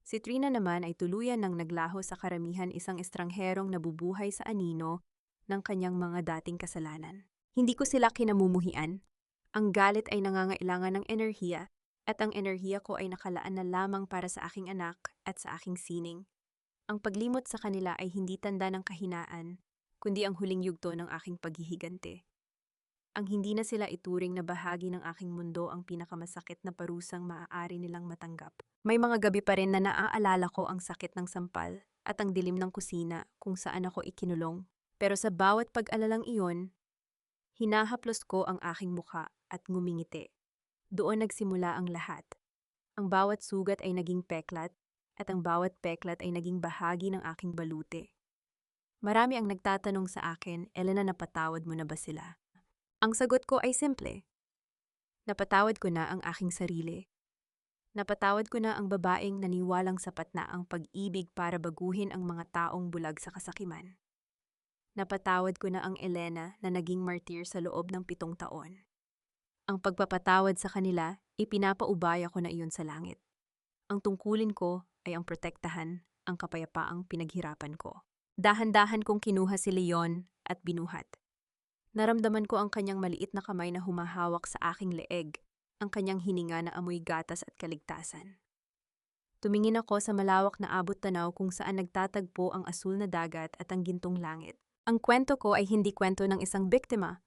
Si Trina naman ay tuluyan ng naglaho sa karamihan, isang estrangherong nabubuhay sa anino ng kanyang mga dating kasalanan. Hindi ko sila kinamumuhian. Ang galit ay nangangailangan ng enerhiya, at ang enerhiya ko ay nakalaan na lamang para sa aking anak at sa aking sining. Ang paglimot sa kanila ay hindi tanda ng kahinaan, kundi ang huling yugto ng aking paghihigante. Ang hindi na sila ituring na bahagi ng aking mundo ang pinakamasakit na parusang maaari nilang matanggap. May mga gabi pa rin na naaalala ko ang sakit ng sampal at ang dilim ng kusina kung saan ako ikinulong. Pero sa bawat pag-alalang iyon, hinahaplos ko ang aking mukha at ngumingiti. Doon nagsimula ang lahat. Ang bawat sugat ay naging peklat, at ang bawat peklat ay naging bahagi ng aking balute. Marami ang nagtatanong sa akin, Elena, napatawad mo na ba sila? Ang sagot ko ay simple. Napatawad ko na ang aking sarili. Napatawad ko na ang babaeng naniwalang sapat na ang pag-ibig para baguhin ang mga taong bulag sa kasakiman. Napatawad ko na ang Elena na naging martir sa loob ng 7 taon. Ang pagpapatawad sa kanila, ipinapaubaya ko na iyon sa langit. Ang tungkulin ko ay ang protektahan ang kapayapaang pinaghirapan ko. Dahan-dahan kong kinuha si Leon at binuhat. Naramdaman ko ang kanyang maliit na kamay na humahawak sa aking leeg, ang kanyang hininga na amoy gatas at kaligtasan. Tumingin ako sa malawak na abot-tanaw kung saan nagtatagpo ang asul na dagat at ang gintong langit. Ang kwento ko ay hindi kwento ng isang biktima.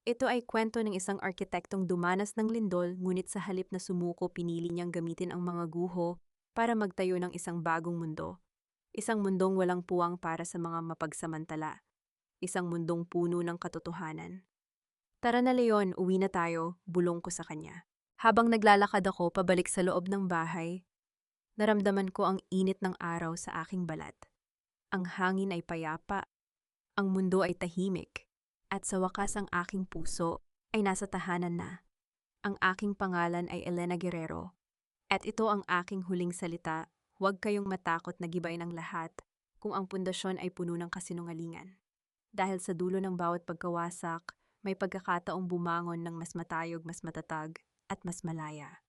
Ito ay kwento ng isang arkitektong dumanas ng lindol ngunit sa halip na sumuko pinili niyang gamitin ang mga guho para magtayo ng isang bagong mundo. Isang mundong walang puwang para sa mga mapagsamantala. Isang mundong puno ng katotohanan. Tara na Leon, uwi na tayo, bulong ko sa kanya. Habang naglalakad ako pabalik sa loob ng bahay, naramdaman ko ang init ng araw sa aking balat. Ang hangin ay payapa, ang mundo ay tahimik, at sa wakas ang aking puso ay nasa tahanan na. Ang aking pangalan ay Elena Guerrero, at ito ang aking huling salita, huwag kayong matakot na gibain ang lahat kung ang pundasyon ay puno ng kasinungalingan. Dahil sa dulo ng bawat pagkawasak, may pagkakataong bumangon ng mas matayog, mas matatag, at mas malaya.